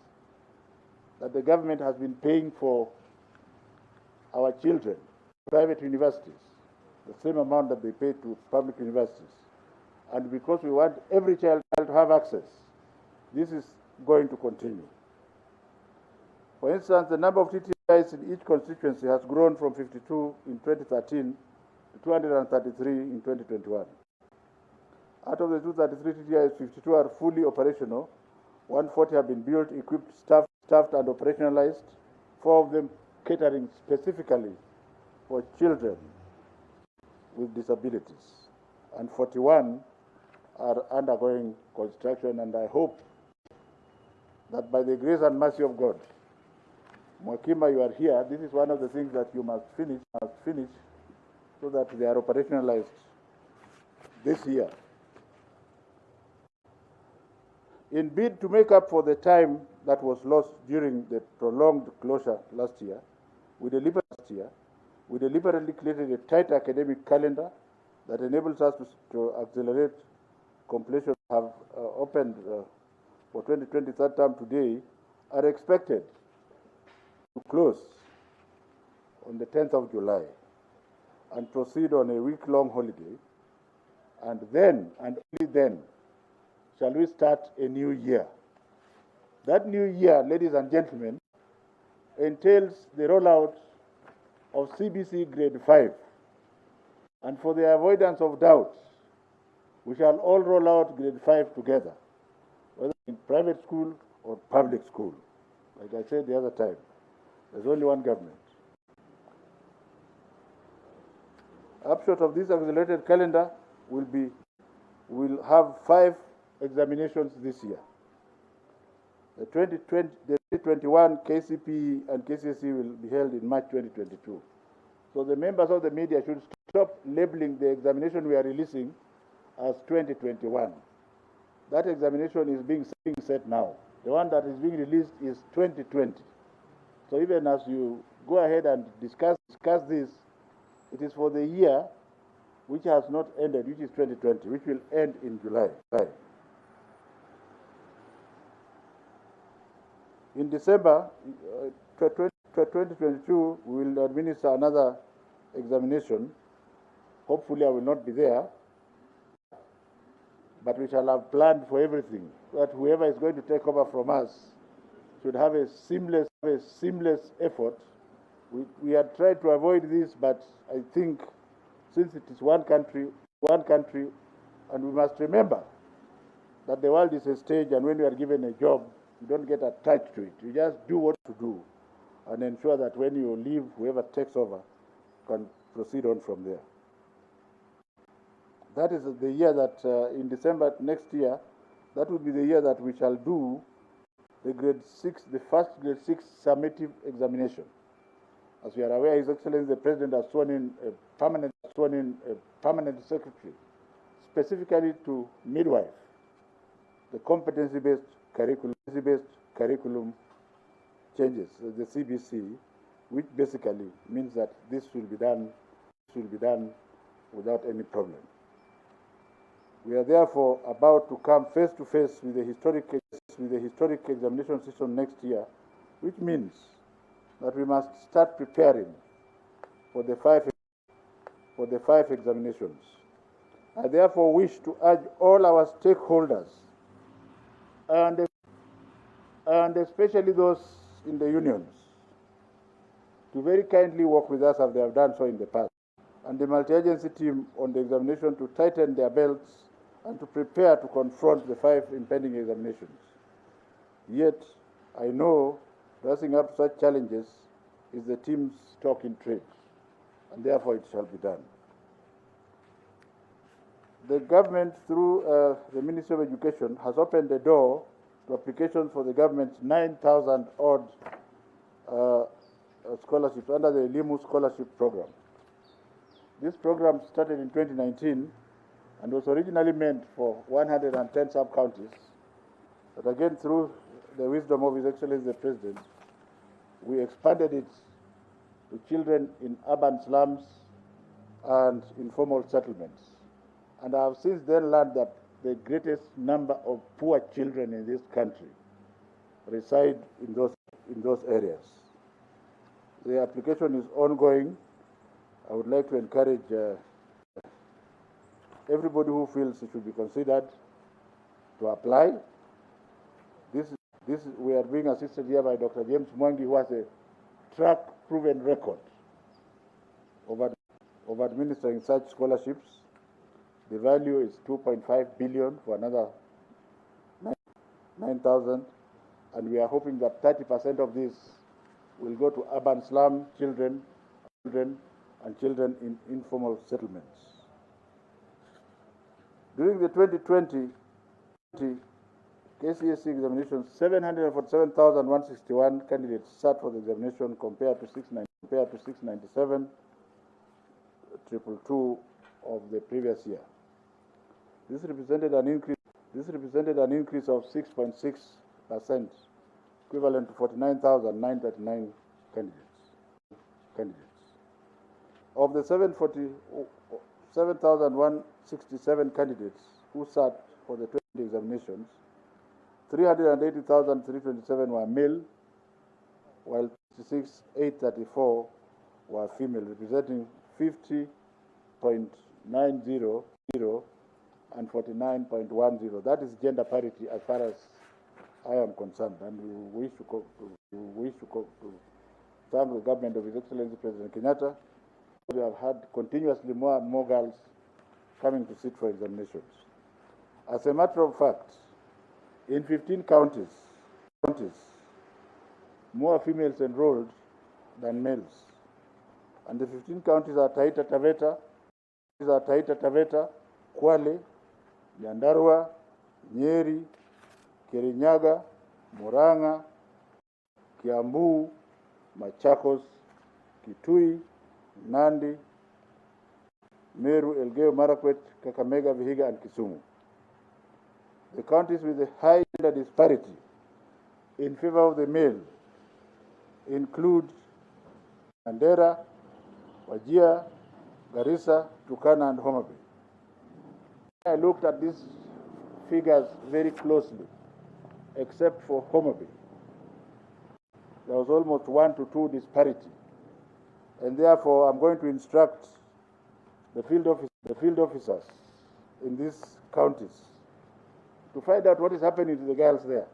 that the government has been paying for our children, private universities, the same amount that they pay to public universities. And because we want every child to have access, this is going to continue. For instance, the number of TTIs in each constituency has grown from 52 in 2013 to 233 in 2021. Out of the 233 TTIs, 52 are fully operational, 140 have been built, equipped, staffed and operationalized, 4 of them catering specifically for children with disabilities, and 41 are undergoing construction, and I hope that by the grace and mercy of God, Mwakima, you are here. This is one of the things that you must finish so that they are operationalized this year. In bid to make up for the time that was lost during the prolonged closure last year, we deliberately created a tight academic calendar that enables us to accelerate completion. Have opened for 2020 third term today are expected to close on the 10th of July and proceed on a week-long holiday, and then, and only then, shall we start a new year. That new year, ladies and gentlemen, entails the rollout of CBC Grade 5. And for the avoidance of doubt, we shall all roll out Grade 5 together, whether in private school or public school. Like I said the other time, there's only one government. Upshot of this accelerated calendar we'll have 5 examinations this year. The 2021 KCPE and Kcse will be held in March 2022. So the members of the media should stop labeling the examination we are releasing as 2021. That examination is being set now. The one that is being released is 2020. So even as you go ahead and discuss this, it is for the year which has not ended, which is 2020, which will end in July. In December 2022, we will administer another examination. Hopefully I will not be there, but we shall have planned for everything, that whoever is going to take over from us should have a seamless effort. We had tried to avoid this, but I think since it is one country, and we must remember that the world is a stage, and when you are given a job, you don't get attached to it. You just do what to do and ensure that when you leave, whoever takes over can proceed on from there. That is the year that in December next year, that will be the year that we shall do the first grade 6 summative examination. As we are aware, His Excellency the President has sworn in a permanent secretary, specifically to midwife, the competency-based curriculum changes, the CBC, which basically means that this will be done without any problem. We are therefore about to come face to face with the historic examination system next year, which means that we must start preparing for the five examinations. I therefore wish to urge all our stakeholders, and especially those in the unions, to very kindly work with us as they have done so in the past, and the multi-agency team on the examination to tighten their belts and to prepare to confront the 5 impending examinations. Yet, I know dressing up such challenges is the team's stock in trade, and therefore it shall be done. The government, through the Ministry of Education, has opened the door to applications for the government's 9,000 odd scholarships under the Elimu Scholarship Program. This program started in 2019 and was originally meant for 110 sub-counties. But again, through the wisdom of His Excellency the President, we expanded it to children in urban slums and informal settlements. And I have since then learned that the greatest number of poor children in this country reside in those areas. The application is ongoing. I would like to encourage everybody who feels it should be considered to apply. We are being assisted here by Dr. James Mwangi, who has a track-proven record of administering such scholarships. The value is 2.5 billion for another 9,000, and we are hoping that 30% of this will go to urban slum children and children in informal settlements. During the 2020 KCSE examinations, 747,161 candidates sat for the examination compared to 697,222 of the previous year. This represented an increase of 6.6%, equivalent to 49,939 candidates. Of the 7,167 candidates who sat for the 20 examinations, 380,327 were male, while 66,834 were female, representing 50.90 and 49.10. That is gender parity as far as I am concerned, and we wish to thank the government of His Excellency President Kenyatta. We have had continuously more and more girls coming to sit for examinations. As a matter of fact, in 15 counties, more females enrolled than males. And the 15 counties are Taita Taveta, Kwale, Nyandarua, Nyeri, Kirinyaga, Murang'a, Kiambu, Machakos, Kitui, Nandi, Meru, Elgeyo Marakwet, Kakamega, Vihiga, and Kisumu. The counties with a high gender disparity in favor of the male include Mandera, Wajir, Garissa, Turkana, and Homa Bay. I looked at these figures very closely, except for Homa Bay. There was almost 1 to 2 disparity. And therefore, I'm going to instruct the field officers in these counties to find out what is happening to the girls there.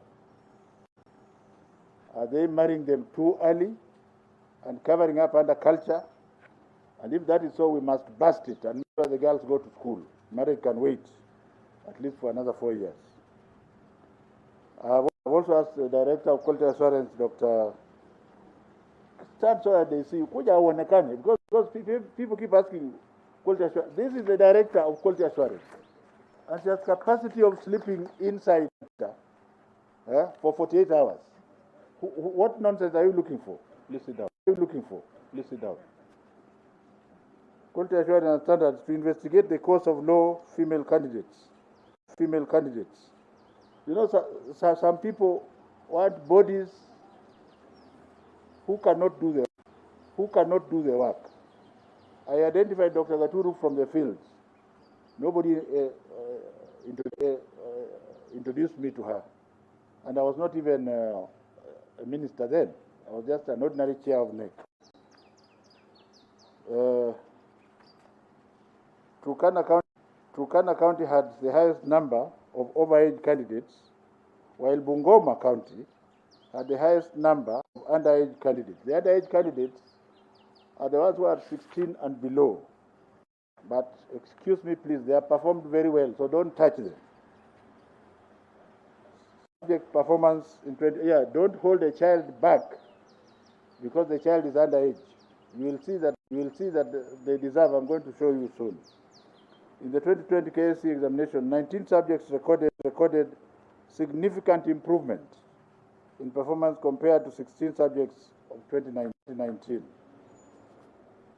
Are they marrying them too early and covering up under culture? And if that is so, we must bust it and make sure the girls go to school. Marriage can wait at least for another 4 years. I've also asked the Director of Quality Assurance, Dr. Stand so that they see, because people keep asking quality assurance. This is the Director of Quality Assurance. And she has capacity of sleeping inside for 48 hours. What nonsense are you looking for? Please sit down. What are you looking for? Please sit down. Quality assurance and standards to investigate the cause of low female candidates. You know, some people want bodies who cannot do the work. I identified Dr. Gaturu from the field. Nobody introduced me to her. And I was not even a minister then. I was just an ordinary chair of NEC. Turkana County had the highest number of overage candidates, while Bungoma County had the highest number of underage candidates. The underage candidates are the ones who are 16 and below. But excuse me, please, they have performed very well, so don't touch them. Subject performance in 20, don't hold a child back because the child is underage. You will see that they deserve. I'm going to show you soon. In the 2020 KCSE examination, 19 subjects recorded significant improvement in performance compared to 16 subjects of 2019.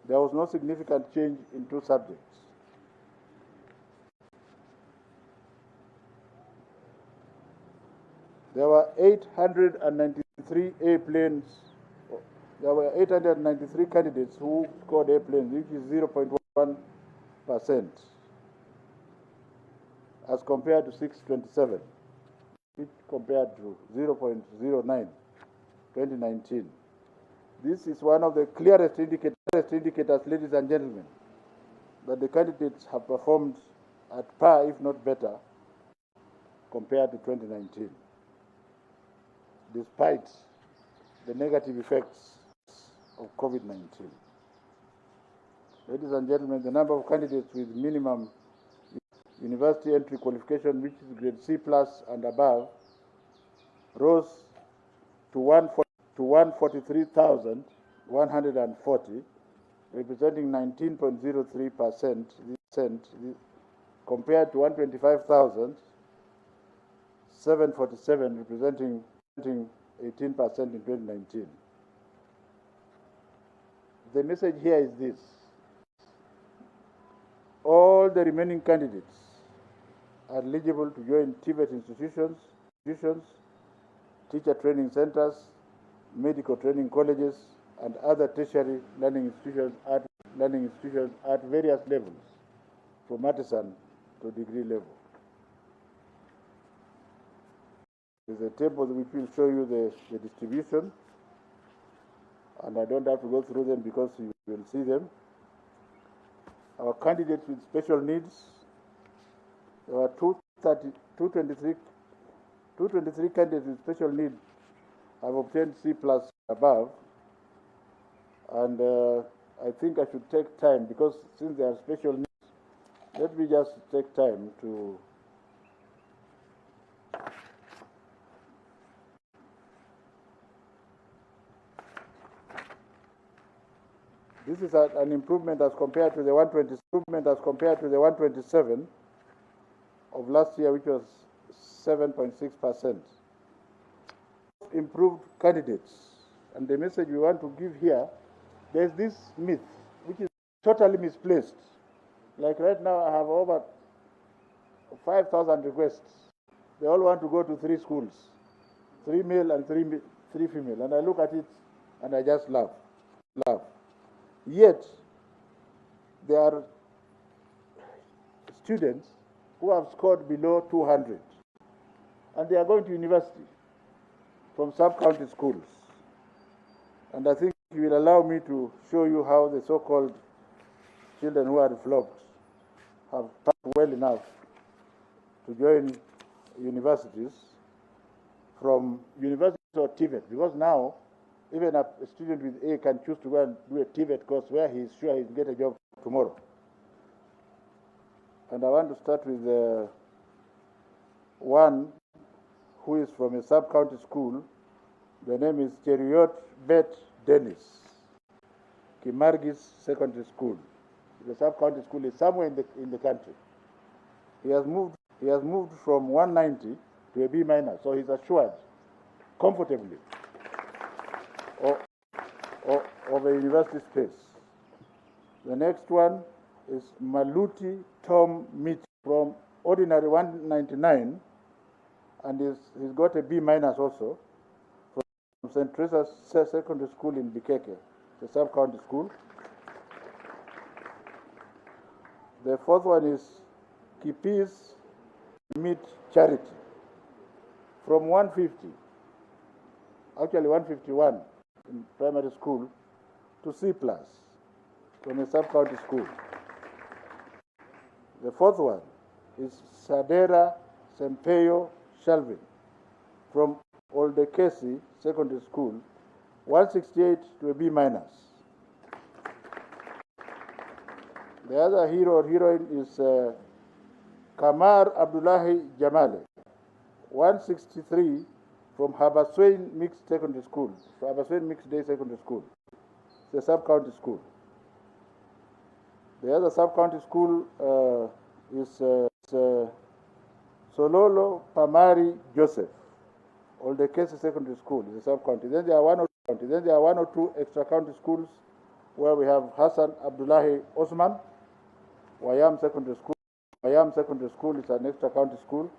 There was no significant change in 2 subjects. There were 893 A-planes. There were 893 candidates who scored A-planes, which is 0.1%, as compared to 627, which compared to 0.09, 2019. This is one of the clearest indicators, ladies and gentlemen, that the candidates have performed at par, if not better, compared to 2019, despite the negative effects of COVID-19. Ladies and gentlemen, the number of candidates with minimum university entry qualification, which is grade C+ and above, rose to 143,140, representing 19.03%, compared to 125,700 747, representing 18% in 2019. The message here is this: all the remaining candidates are eligible to join TVET institutions, teacher training centers, medical training colleges, and other tertiary learning institutions at various levels, from artisan to degree level. There's a table which will show you the distribution, and I don't have to go through them because you will see them. Our candidates with special needs, there are 223 candidates with special needs have obtained C+ above, and I think I should take time, because since they are special needs, let me just take time to this is an improvement as compared to the 127 of last year, which was 7.6%. Improved candidates, and the message we want to give here, there's this myth which is totally misplaced. Like right now, I have over 5,000 requests. They all want to go to 3 schools, 3 male and 3 female, and I look at it and I just laugh. Yet, there are students who have scored below 200, and they are going to university from sub-county schools. And I think you will allow me to show you how the so-called children who are flopped have done well enough to join universities, from universities or TVET, because now even a student with A can choose to go and do a TVET course where he is sure he will get a job tomorrow. And I want to start with one who is from a sub-county school. The name is Cheriot Bet Dennis, Kimargis Secondary School. The sub-county school is somewhere in the country. He has moved from 190 to a B-, so he's assured comfortably of a university space. The next one is Maluti Tom Mitch, from ordinary 199, and he's got a B- also, from St. Teresa's Secondary School in Bikeke, the sub-county school. The fourth one is Kcse Meet Charity, from 150, actually 151 in primary school, to C+, from a sub-county school. The fourth one is Sadera Sempeyo Shelvin, from Kcse Secondary School, 168 to a B-. The other hero or heroine is Kamar Abdullahi Jamale, 163, from Habaswein Mixed Secondary School, Habaswein Mixed Day Secondary School. It's a sub-county school. The other sub-county school is Sololo Pamari Joseph, Kcse Secondary School, is a sub-county. Then there are one or two extra-county schools where we have Hassan Abdullahi Osman, Wayam Secondary School. Wayam Secondary School is an extra-county school.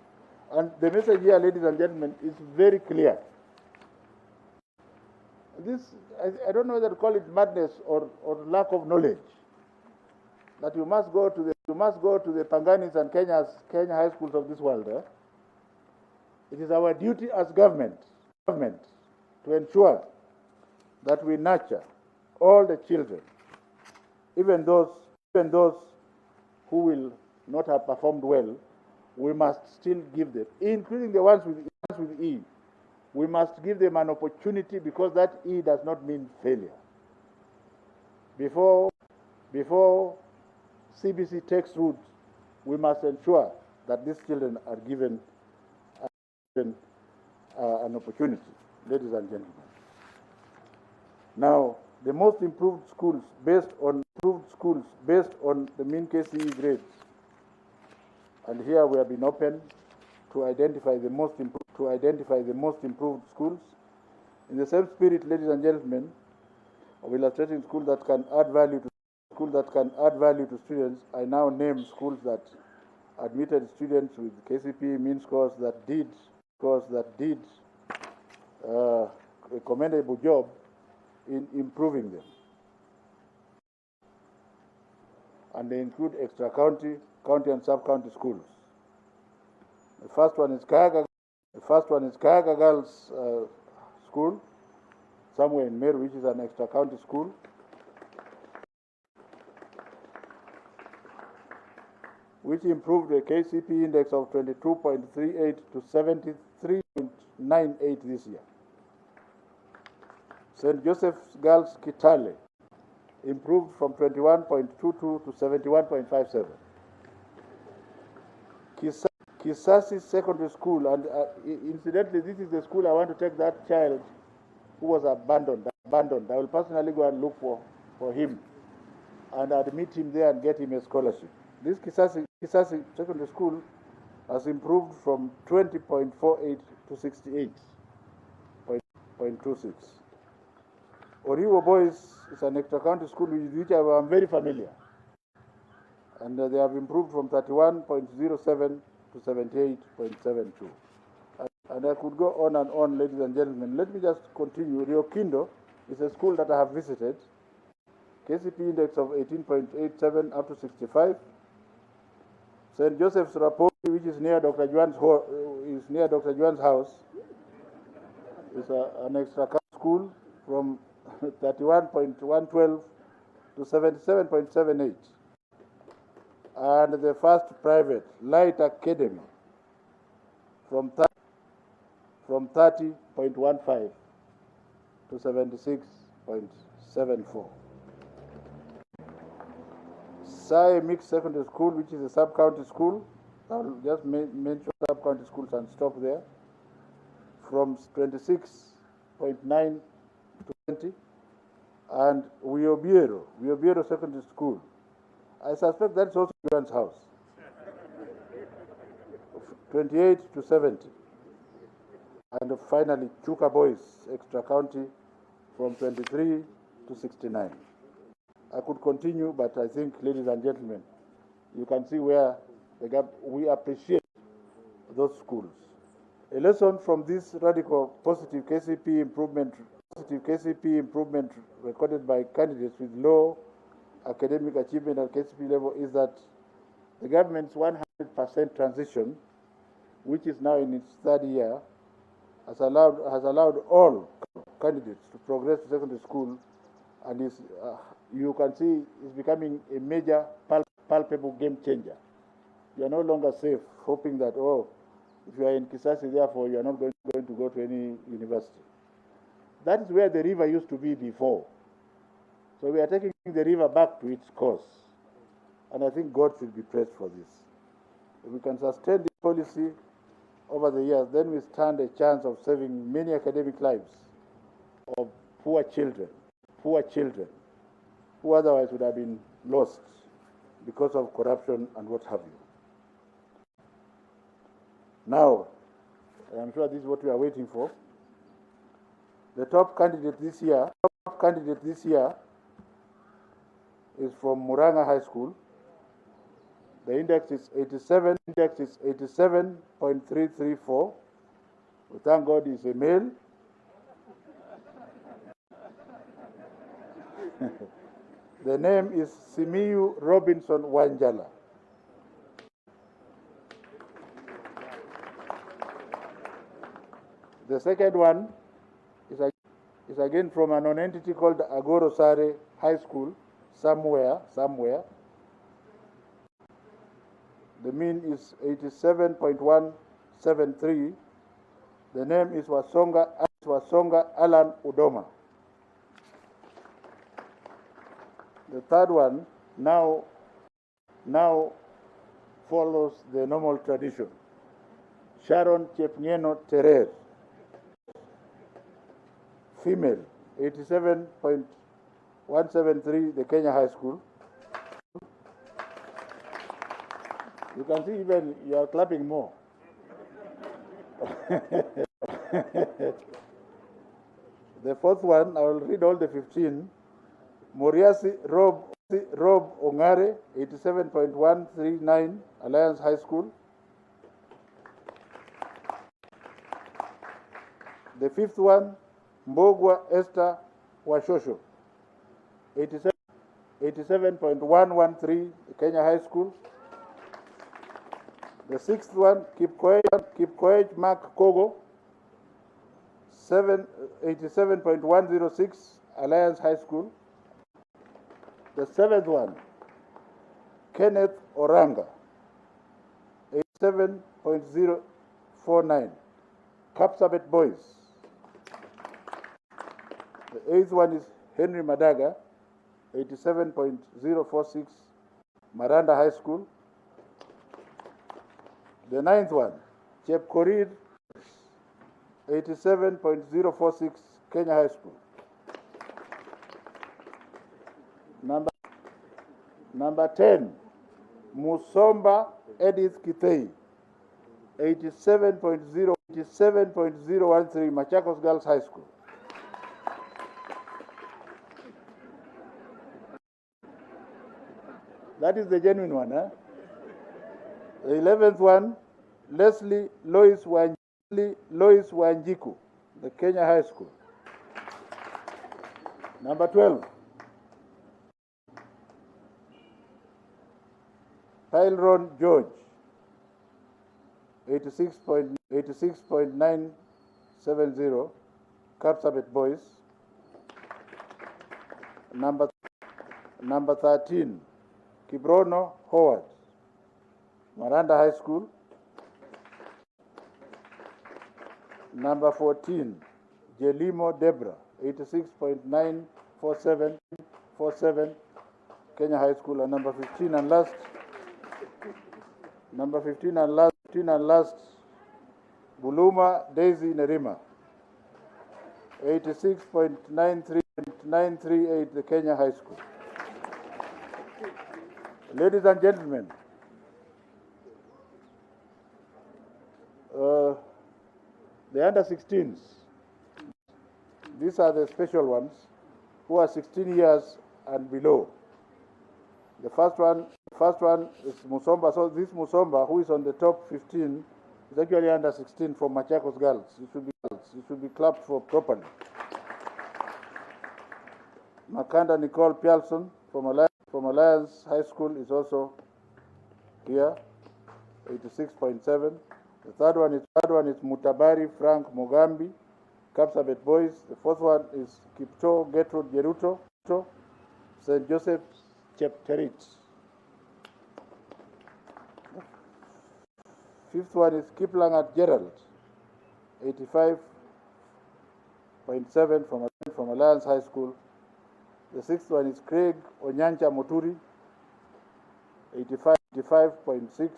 And the message here, ladies and gentlemen, is very clear. This, I don't know whether to call it madness or lack of knowledge, that you must go to the Panganis and Kenya high schools of this world. It is our duty as government to ensure that we nurture all the children, even those who will not have performed well. We must still give them, including the ones with E. We must give them an opportunity, because that E does not mean failure. Before CBC takes root, we must ensure that these children are given an opportunity, ladies and gentlemen. Now, the most improved schools based on the mean Kcse grades. And here we have been open to identify the most improved schools. In the same spirit, ladies and gentlemen, of illustrating schools that can add value to students, I now name schools that admitted students with KCPE mean scores that did a commendable job in improving them. And they include extra-county, county and sub-county schools. The first one is Kayaga Girls School, somewhere in Meru, which is an extra-county school. Which improved the KCPE index of 22.38 to 73.98 this year. St. Joseph's Girls Kitale improved from 21.22 to 71.57. Kcse Secondary School, and incidentally, this is the school I want to take that child who was abandoned. I will personally go and look for him and admit him there and get him a scholarship. This Kcse Secondary School has improved from 20.48 to 68.26. Oriwo Boys is an extra-county school with which I'm very familiar. And they have improved from 31.07 to 78.72. And I could go on and on, ladies and gentlemen. Let me just continue. Rio Kindo is a school that I have visited. KCPE index of 18.87 up to 65. St. Joseph's Rapori, which is near Dr. Juan's house, is an extra school from 31.112 to 77.78. And the first private, Light Academy, from 30.15 to 76.74. Sai Mixed Secondary School, which is a sub-county school, I'll just mention sub-county schools and stop there, from 26.9 to 20. And Wiobiero Secondary School, I suspect that's also John's house, 28 to 70. And finally, Chuka Boys, extra county, from 23 to 69. I could continue, but I think, ladies and gentlemen, you can see where we appreciate those schools. A lesson from this radical positive KCPE improvement recorded by candidates with low academic achievement at KCPE level is that the government's 100% transition, which is now in its third year, has allowed all candidates to progress to secondary school, and is you can see is becoming a major palpable game changer. You are no longer safe hoping that, if you are in Kcse, therefore you are not going to go to any university. That is where the river used to be before. So we are taking the river back to its course. And I think God should be praised for this. If we can sustain this policy over the years, then we stand a chance of saving many academic lives of poor children who otherwise would have been lost because of corruption and what have you. Now, I'm sure this is what we are waiting for. The top candidate this year is from Muranga High School. The index is 87.334. We thank God he's a male. The name is Simiyu Robinson Wanjala. The second one is again from a non-entity called Agoro Sare High School, somewhere. The mean is 87.173. The name is Wasonga Alan Udoma. The third one now follows the normal tradition. Sharon Chepnieno Terer, female, 87.173, the Kenya High School. You can see even you are clapping more. The fourth one, I will read all the 15. Moriasi Rob Ongare, 87.139, Alliance High School. The fifth one, Mbogwa Esther Washosho, 87.113, Kenya High School. The sixth one, Kipkoech Mark Kogo, 87.106, Alliance High School. The seventh one, Kenneth Oranga, 87.049, Kapsabet Boys. The eighth one is Henry Madaga, 87.046, Maranda High School. The ninth one, Chepkorir, 87.046, Kenya High School. Number 10, Musomba Edith Kithei, 87.013, Machakos Girls High School. That is the genuine one, huh? The 11th one, Leslie Lois Wanjiku, the Kenya High School. Number 12, Tylron George, 86.970, Kapsabet Boys. Number 13, Kibrono Howard, Maranda High School. Number 14, Jelimo Debra, 86.947, Kenya High School. And number 15 and last, Buluma Daisy Nerima, 86.938, the Kenya High School. Ladies and gentlemen, the under-16s, these are the special ones who are 16 years and below. The first one is Musomba. So this Musomba, who is on the top 15, is actually under 16 from Machakos Girls. It should be clapped for properly. Makanda Nicole Pialson from Alliance High School is also here, 86.7. The third one is Mutabari Frank Mogambi, Kapsabet Boys. The fourth one is Kipto Gertrude Jeruto, St. Joseph's Chepterit. Fifth one is Kiplangat Gerald, 85.7 from Alliance High School. The sixth one is Craig Onyancha Moturi, 85.6,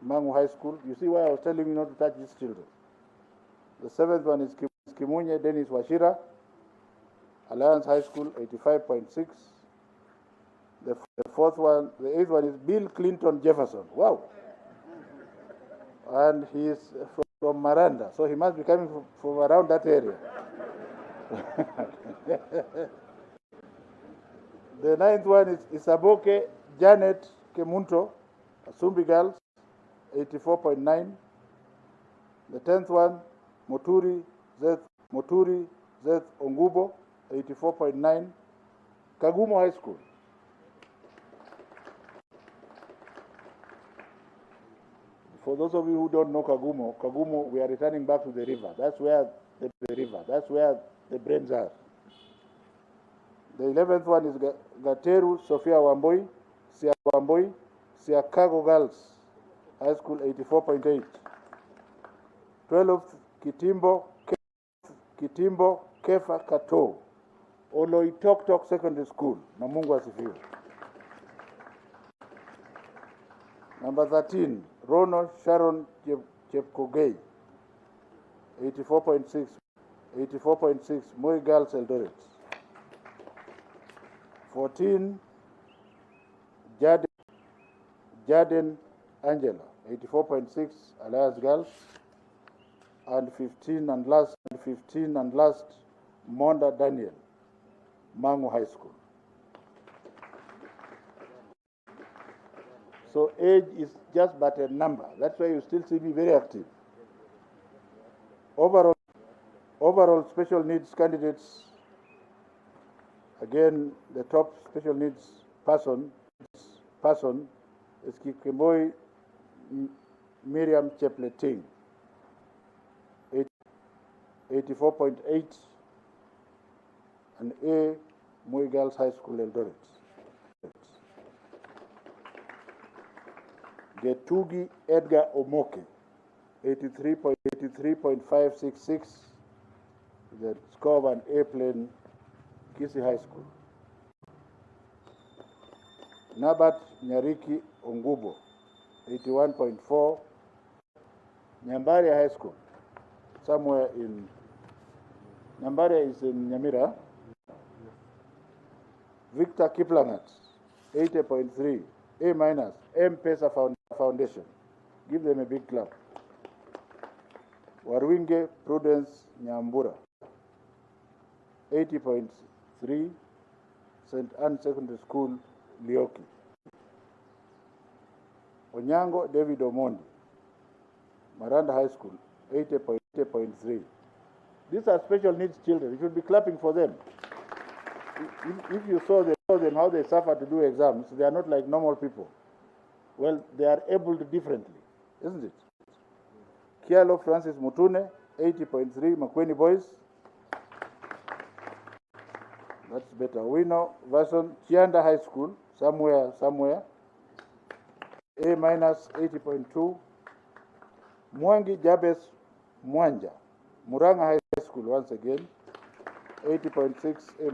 Mangu High School. You see why I was telling you not to touch these children. The seventh one is Kimunye Dennis Washira, Alliance High School, 85.6. The eighth one is Bill Clinton Jefferson. Wow. And he is from Maranda, so he must be coming from around that area. The ninth one is Isaboke Janet Kemunto, Asumbi Girls, 84.9. The 10th one, Moturi Z Ongubo, 84.9. Kagumo High School. For those of you who don't know Kagumo, we are returning back to the river. That's where the brains are. The 11th one is Gateru Sophia Wamboi, Siakago Girls High School, 84.8. 12th, Kitimbo Kefa Kato, Oloitoktok Secondary School, Namungu Asifiwe. Number 13, Rono Sharon Chepkogei, 84.6, Moi Girls Eldoret. 14, Jaden Angela, 84.6, Alliance Girls. and 15 and last Monda Daniel, Mangu High School. So age is just but a number. That's why you still see me very active. Overall special needs candidates, again, the top special needs person is Kikemboi Miriam Chepleting, 84.8, and A, Moi Girls High School, Eldoret. Getugi Edgar Omoke, 83.566, the score of an A-plane, Kcse High School. Nabat Nyariki Ongubo, 81.4, Nyambaria High School, somewhere in, Nyambaria is in Nyamira. Victor Kiplangat, 80.3, A-, M-Pesa Foundation. Give them a big clap. Warwinge Prudence Nyambura, 80.3, St. Anne Secondary School, Lioki. Onyango David Omondi, Maranda High School, 80.3. These are special needs children. You should be clapping for them. If you saw them how they suffer to do exams, they are not like normal people. Well, they are able to differently, isn't it? Kialo Francis Mutune, 80.3, Makweni Boys. That's better. Wino Vason, Chianda High School, somewhere. A-, 80.2. Mwangi Jabes Mwanja, Muranga High School, once again, 80.6, A-.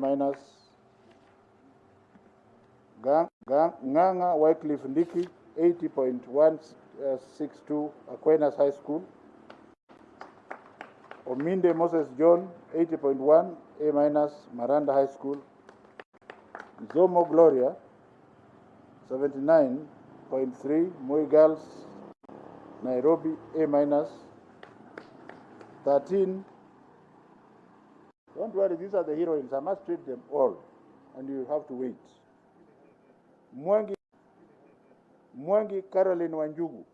Nganga Wycliffe Ndiki, 80.162, Aquinas High School. Ominde Moses John, 80.1, A-, Maranda High School. Zomo Gloria, 79.3, Moi Girls, Nairobi, A-. 13. Don't worry, these are the heroines. I must treat them all, and you have to wait. Mwangi Caroline Wanjugu,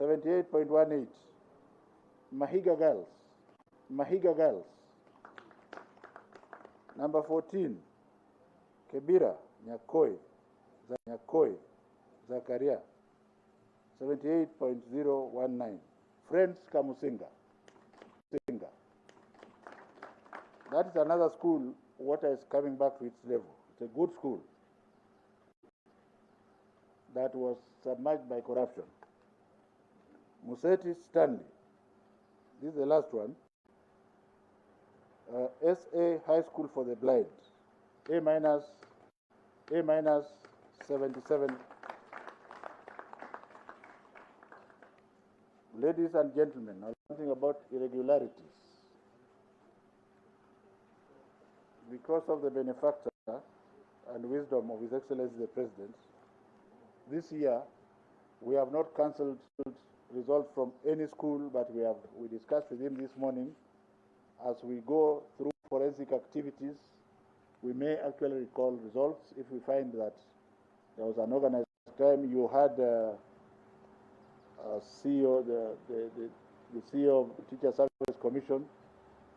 78.18. Mahiga Girls. Number 14, Kebira Nyakoi Zakaria, 78.019. Friends Kamusinga. That is another school, water is coming back to its level. It's a good school that was submerged by corruption. Museti Stanley, this is the last one. SA High School for the Blind, A-, 77. Ladies and gentlemen, now something about irregularities. Because of the benefactor and wisdom of His Excellency the President, this year we have not cancelled results from any school, but we discussed with him this morning. As we go through forensic activities, we may actually recall results if we find that there was an organized crime. You had CEO, the CEO of the Teacher Service Commission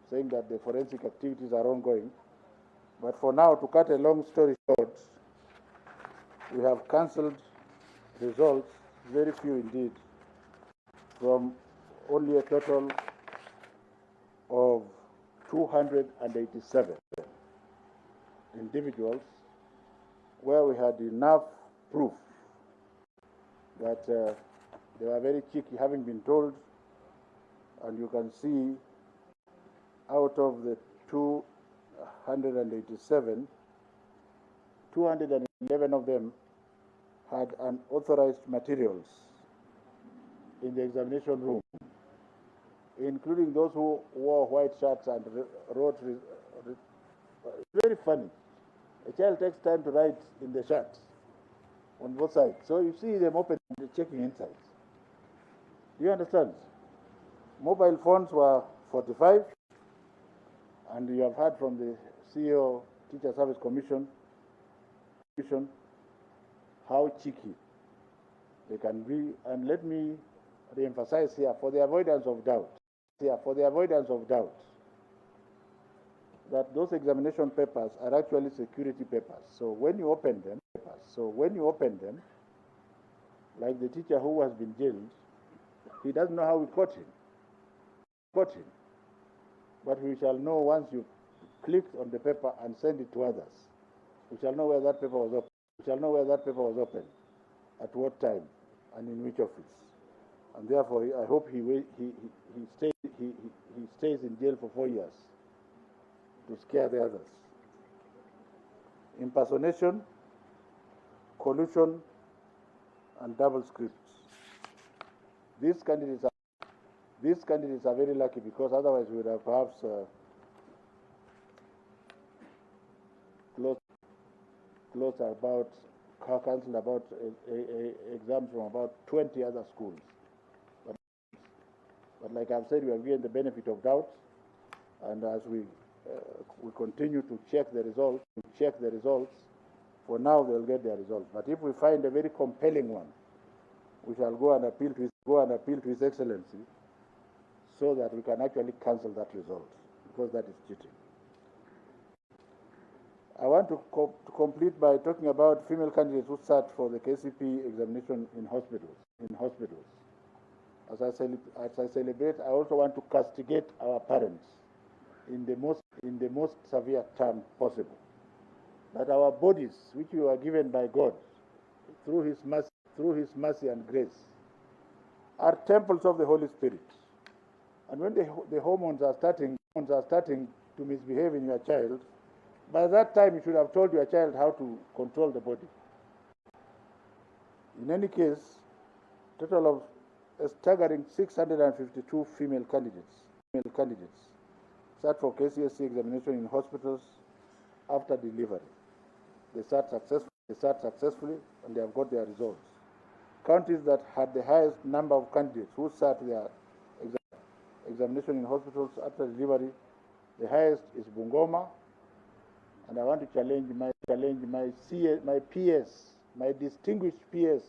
saying that the forensic activities are ongoing. But for now, to cut a long story short, we have cancelled results, very few indeed, from only a total of 287 individuals, where we had enough proof that they were very cheeky, having been told, and you can see out of the 287, 211 of them had unauthorized materials in the examination room, including those who wore white shirts and wrote. It's very funny. A child takes time to write in the shirt on both sides. So you see them open and checking inside. Do you understand? Mobile phones were 45, and you have heard from the CEO, Teacher Service Commission, how cheeky they can be. And let me re-emphasize here, for the avoidance of doubt, that those examination papers are actually security papers. So when you open them, like the teacher who has been jailed, he doesn't know how we caught him. But we shall know once you click on the paper and send it to others. We shall know where that paper was opened, at what time, and in which office. And therefore, I hope he stays in jail for 4 years to scare the others. Impersonation, collusion, and double scripts. These candidates are very lucky, because otherwise we would have perhaps cancelled about exams from about 20 other schools. But like I've said, we have given the benefit of doubt, and as we continue to check the results, for now they'll get their results. But if we find a very compelling one, we shall go and appeal to His Excellency, so that we can actually cancel that result, because that is cheating. I want to complete by talking about female candidates who sat for the KCP examination in hospitals. As I celebrate, I also want to castigate our parents in the most severe term possible. That our bodies, which we were given by God through His mercy and grace, are temples of the Holy Spirit. And when the hormones are starting to misbehave in your child, by that time you should have told your child how to control the body. In any case, total of a staggering 652 female candidates sat for Kcse examination in hospitals after delivery. They sat successfully, and they have got their results. Counties that had the highest number of candidates who sat their examination in hospitals after delivery, the highest is Bungoma, and I want to challenge my PS, my distinguished PS,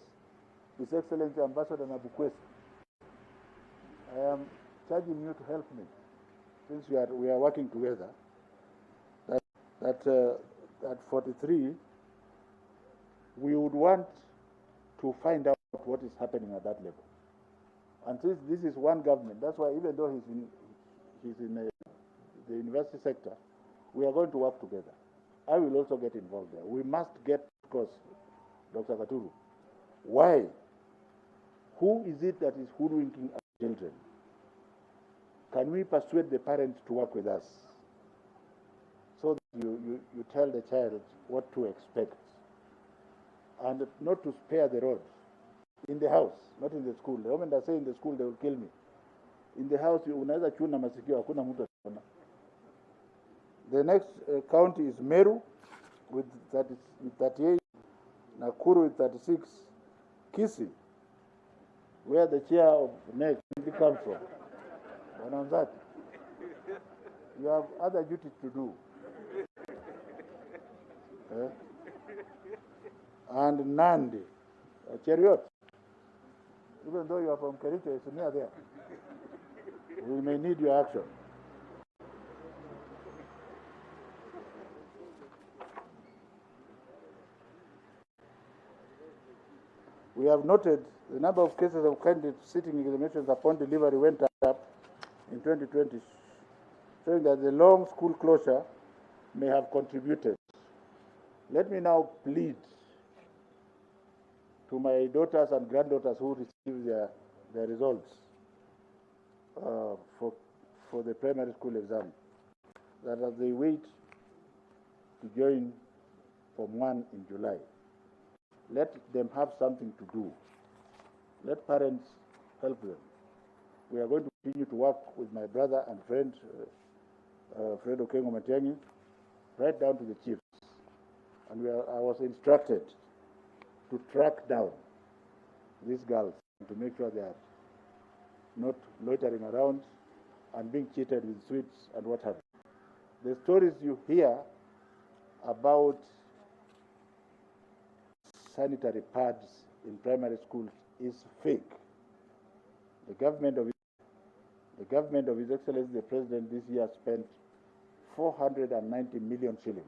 His Excellency Ambassador Nabukwesi. I am charging you to help me, since we are working together. At 43, we would want to find out what is happening at that level. And since this is one government, that's why even though he's in the university sector, we are going to work together. I will also get involved there. We must get, because, Dr. Katuru, why? Who is it that is hoodwinking our children? Can we persuade the parents to work with us, so that you tell the child what to expect, and not to spare the rod in the house, not in the school. The moment I say in the school, they will kill me. In the house, unaweza chuna masikio, hakuna mtu ataona. The next county is Meru with 38, Nakuru with 36, Kcse, where the chair of NEC comes from. And on that, you have other duties to do. And Nandi, Cheriot, even though you are from Kericho, it's near there. We may need your action. We have noted the number of cases of candidates sitting examinations upon delivery went up in 2020, showing that the long school closure may have contributed. Let me now plead to my daughters and granddaughters who receive their results for the primary school exam, that as they wait to join Form 1 in July, let them have something to do. Let parents help them. We are going to continue to work with my brother and friend, Fred Okengo Matiang'i, right down to the chiefs. And I was instructed to track down these girls to make sure they are not loitering around and being cheated with sweets and what have you. The stories you hear about sanitary pads in primary schools is fake. The government of His Excellency the President this year spent 490 million shillings.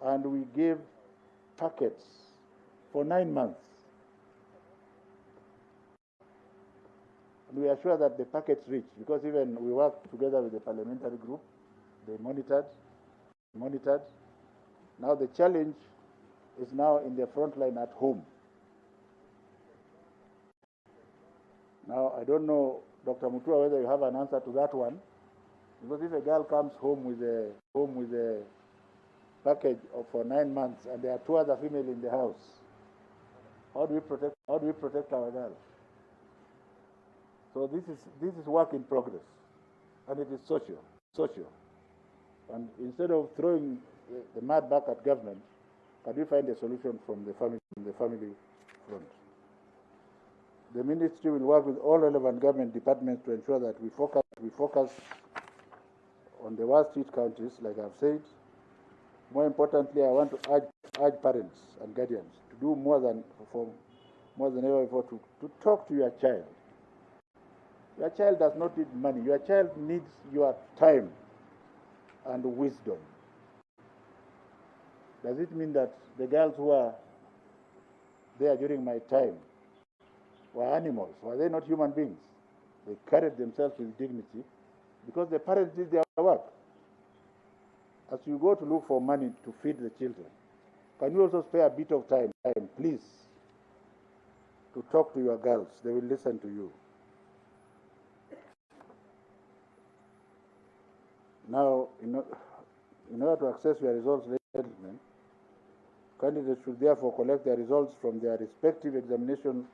And we gave packets for 9 months. And we are sure that the packets reach, because even we worked together with the parliamentary group. They monitored. Now the challenge is now in the front line at home. Now, I don't know, Dr. Mutua, whether you have an answer to that one, because if a girl comes home with a package for 9 months and there are 2 other females in the house, how do we protect our girls? So this is work in progress, and it is social. And instead of throwing the mud back at government, can we find a solution from the family front? The ministry will work with all relevant government departments to ensure that we focus on the worst hit counties, like I've said. More importantly, I want to urge parents and guardians to do more than ever before to talk to your child. Your child does not need money. Your child needs your time and wisdom. Does it mean that the girls who are there during my time were animals? Were they not human beings? They carried themselves with dignity because the parents did their work. As you go to look for money to feed the children, can you also spare a bit of time, please, to talk to your girls? They will listen to you. Now, in order to access your results, ladies and gentlemen, candidates should therefore collect their results from their respective examination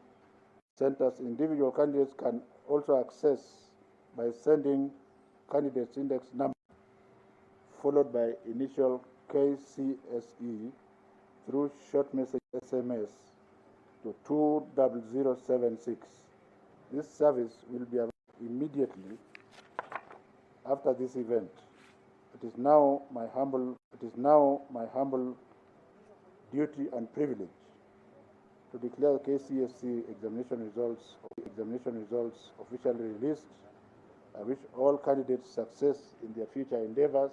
centers. Individual candidates can also access by sending candidates index number followed by initial Kcse through short message SMS to 20076. This service will be available immediately after this event. It is now my humble duty and privilege to declare the Kcse examination results officially released. I wish all candidates success in their future endeavors.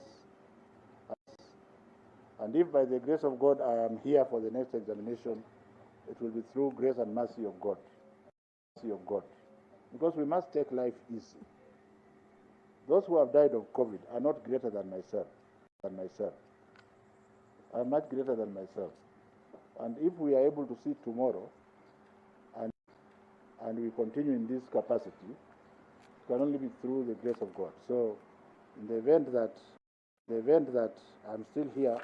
And if by the grace of God I am here for the next examination, it will be through grace and mercy of God. Because we must take life easy. Those who have died of COVID are not greater than myself. I'm much greater than myself. And if we are able to see tomorrow and we continue in this capacity, it can only be through the grace of God. So in the event that I'm still here,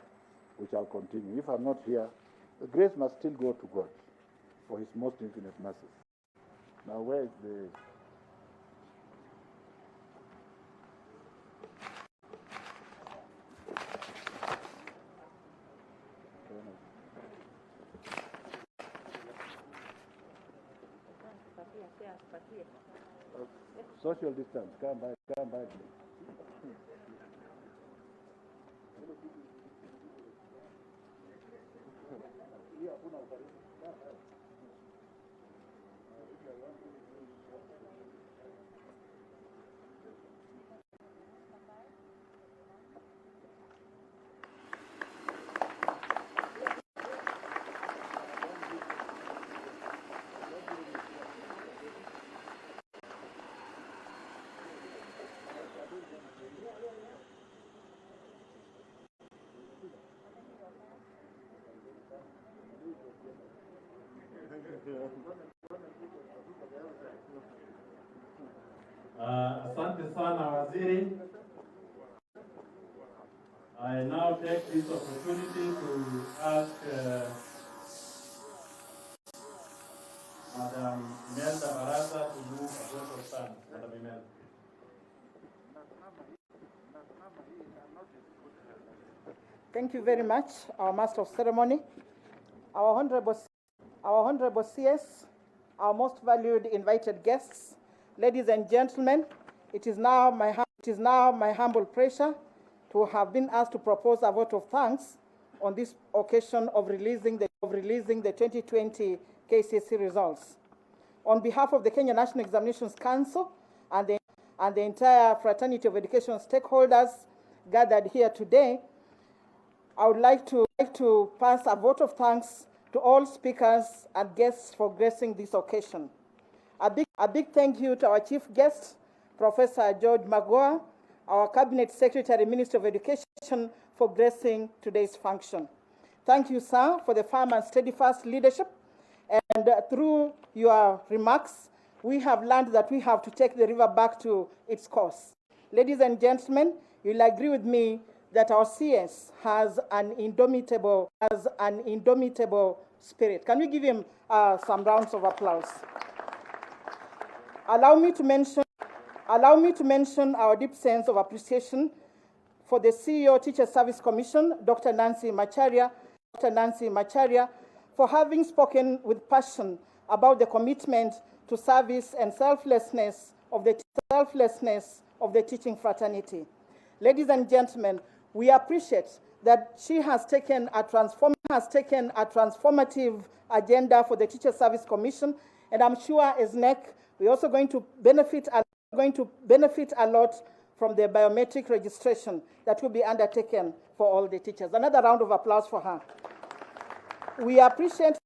we shall continue. If I'm not here, the grace must still go to God for His most infinite mercy. Now, where is the... Social distance, come back. Asante sana Waziri. I now take this opportunity to ask Madam Imelda Barasa to move a vote of thanks. Madam Imelda. Thank you very much, our Master of Ceremony, our Honorable CS our most valued invited guests, ladies and gentlemen, it is now my humble pleasure to have been asked to propose a vote of thanks on this occasion of releasing the 2020 Kcse results. On behalf of the Kenya National Examinations Council and the entire fraternity of education stakeholders gathered here today, I would like to pass a vote of thanks to all speakers and guests for gracing this occasion. A big thank you to our chief guest, Professor George Magoha, our Cabinet Secretary, Minister of Education, for gracing today's function. Thank you, sir, for the firm and steadfast leadership. And through your remarks, we have learned that we have to take the river back to its course. Ladies and gentlemen, you'll agree with me that our CS has an indomitable spirit. Can we give him some rounds of applause? Allow me to mention our deep sense of appreciation for the CEO Teacher Service Commission, Dr. Nancy Macharia, for having spoken with passion about the commitment to service and selflessness of the teaching fraternity. Ladies and gentlemen, we appreciate that she has taken a transformative agenda for the Teacher Service Commission, and I'm sure as NEC, we're also going to benefit a lot from the biometric registration that will be undertaken for all the teachers. Another round of applause for her. We appreciate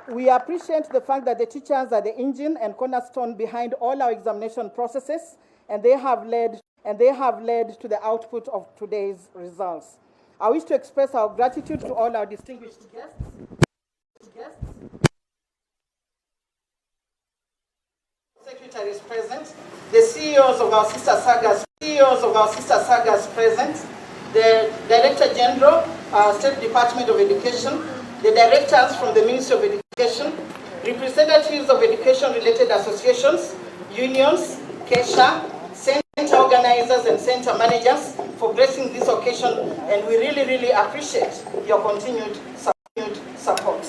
the fact that the teachers are the engine and cornerstone behind all our examination processes, and they have led to the output of today's results. I wish to express our gratitude to all our distinguished guests. Secretaries present, the CEOs of our sister sagas present, the Director General, State Department of Education, the directors from the Ministry of Education, representatives of education-related associations, unions, Kcse, center organizers and center managers for gracing this occasion, and we really appreciate your continued support.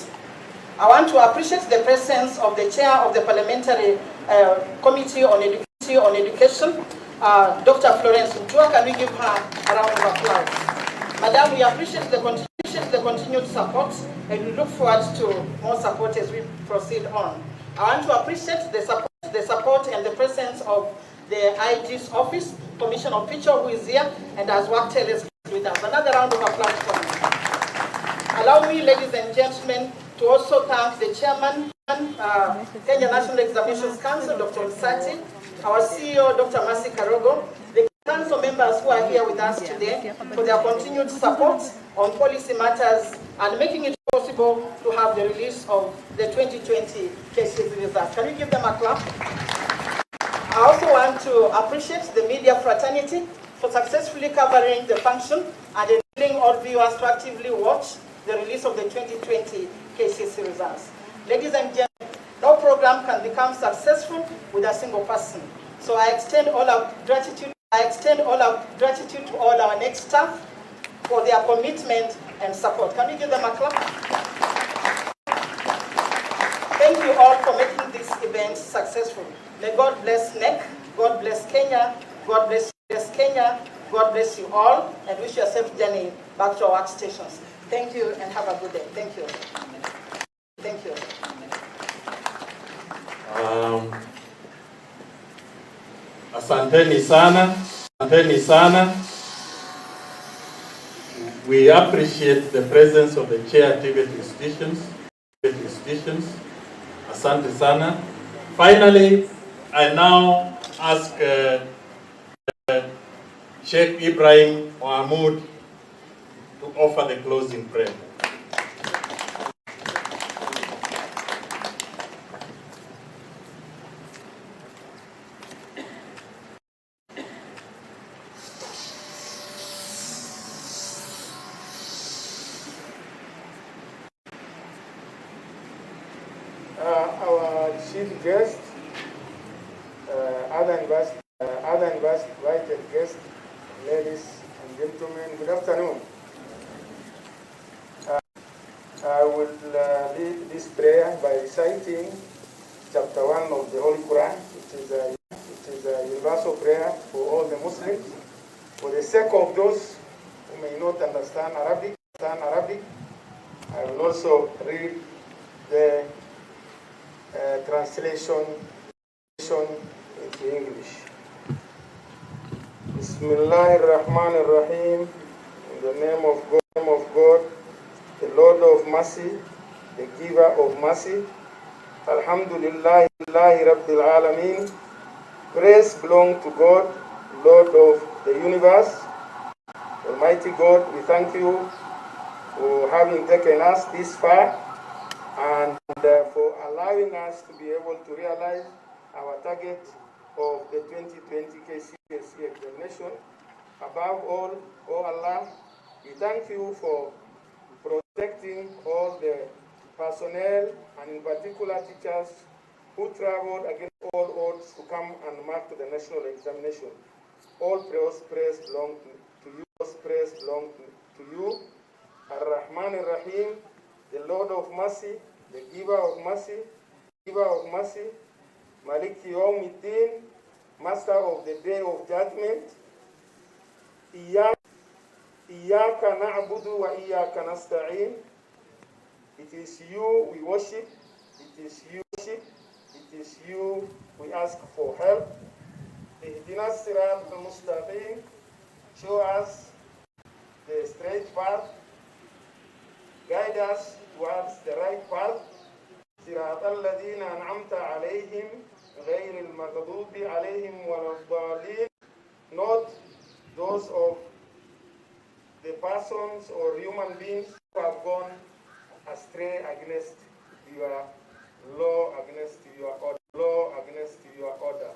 I want to appreciate the presence of the chair of the Parliamentary Committee on Education, Dr. Florence Mtua. Can we give her a round of applause? Madam, we appreciate the continued support, and we look forward to more support as we proceed on. I want to appreciate the support and the presence of the IG's office, Commissioner Picho, who is here and has worked tirelessly with us. Another round of applause for him. Allow me, ladies and gentlemen, to also thank the chairman, Kenya National Examinations Council, Dr. Nsati, our CEO, Dr. Mercy Karogo, the council members who are here with us today for their continued support on policy matters and making it possible to have the release of the 2020 Kcse results. Can we give them a clap? I also want to appreciate the media fraternity for successfully covering the function and enabling all viewers to actively watch the release of the 2020 Kcse results. Ladies and gentlemen, no program can become successful with a single person. So I extend all our gratitude to all our NEC staff for their commitment and support. Can we give them a clap? Thank you all for making this event successful. May God bless NEC, God bless Kenya, God bless Kenya, God bless you all, and wish you a safe journey back to our workstations. Thank you and have a good day. Thank you. Thank you. Asanteni sana. We appreciate the presence of the chair TVET institutions. Asante sana. Finally, I now ask Sheikh Ibrahim Mahmoud to offer the closing prayer. Our chief guest, other invited guests, ladies and gentlemen, good afternoon. I will lead this prayer by reciting chapter chapter 1 of the Holy Quran. It is a universal prayer for all the Muslims. For the sake of those who may not understand Arabic, I will also read the translation into English. Bismillahir Rahmanir Rahim. In the name of God, the Lord of mercy, the giver of mercy. Alhamdulillah, Rabbil Alameen. Praise belongs to God, Lord of the universe. Almighty God, we thank you for having taken us this far and for allowing us to be able to realize our target of the 2020 Kcse examination. Above all, O Allah, we thank you for protecting all the personnel and in particular teachers who traveled against all odds to come and mark the national examination. All praise belong to you. Praise belong to you. Ar-Rahman Ar-Rahim, the Lord of mercy, the giver of mercy, Maliki Yawmiddin, Master of the day of judgment. Iyaka na'budu wa iyaka nasta'in. It is you we worship. It is you we ask for help. Ihdina sirat al-mustaqim. Show us the straight path. Guide us towards the right path. Sirat alladhina an'amta alayhim ghayr al-maghdubi alayhim wa ad-dallin. Not those of the persons or human beings who have gone astray against your law, against your order.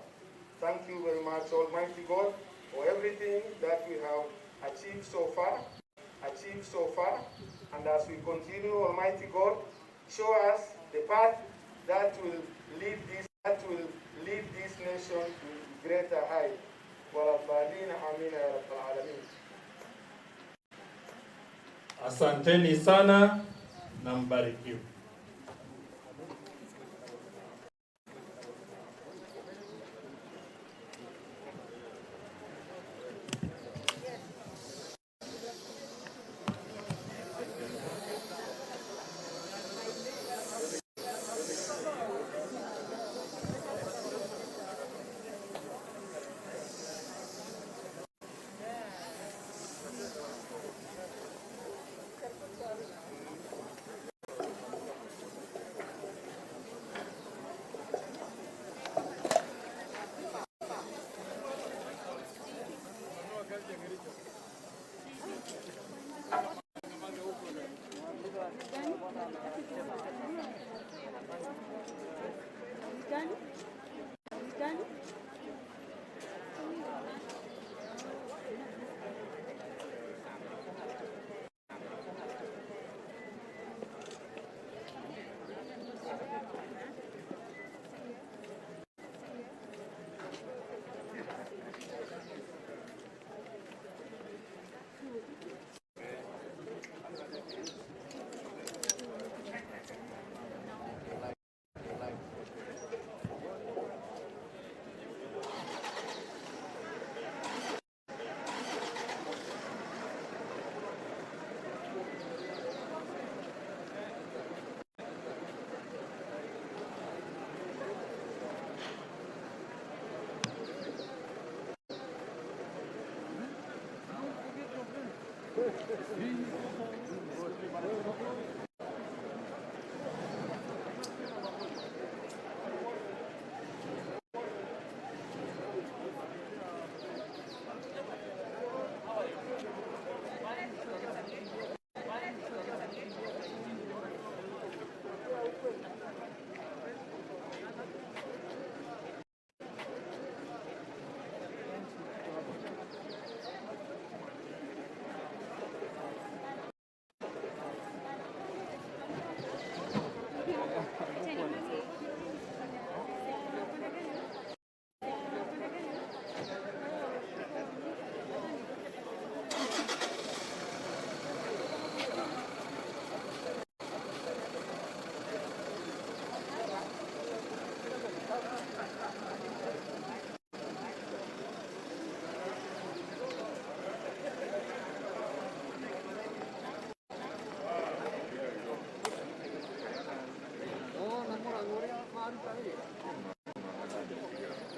Thank you very much, Almighty God, for everything that we have achieved so far. And as we continue, Almighty God, show us the path that will lead this nation to greater height. Asanteni sana na mbarikiwe.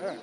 Eh.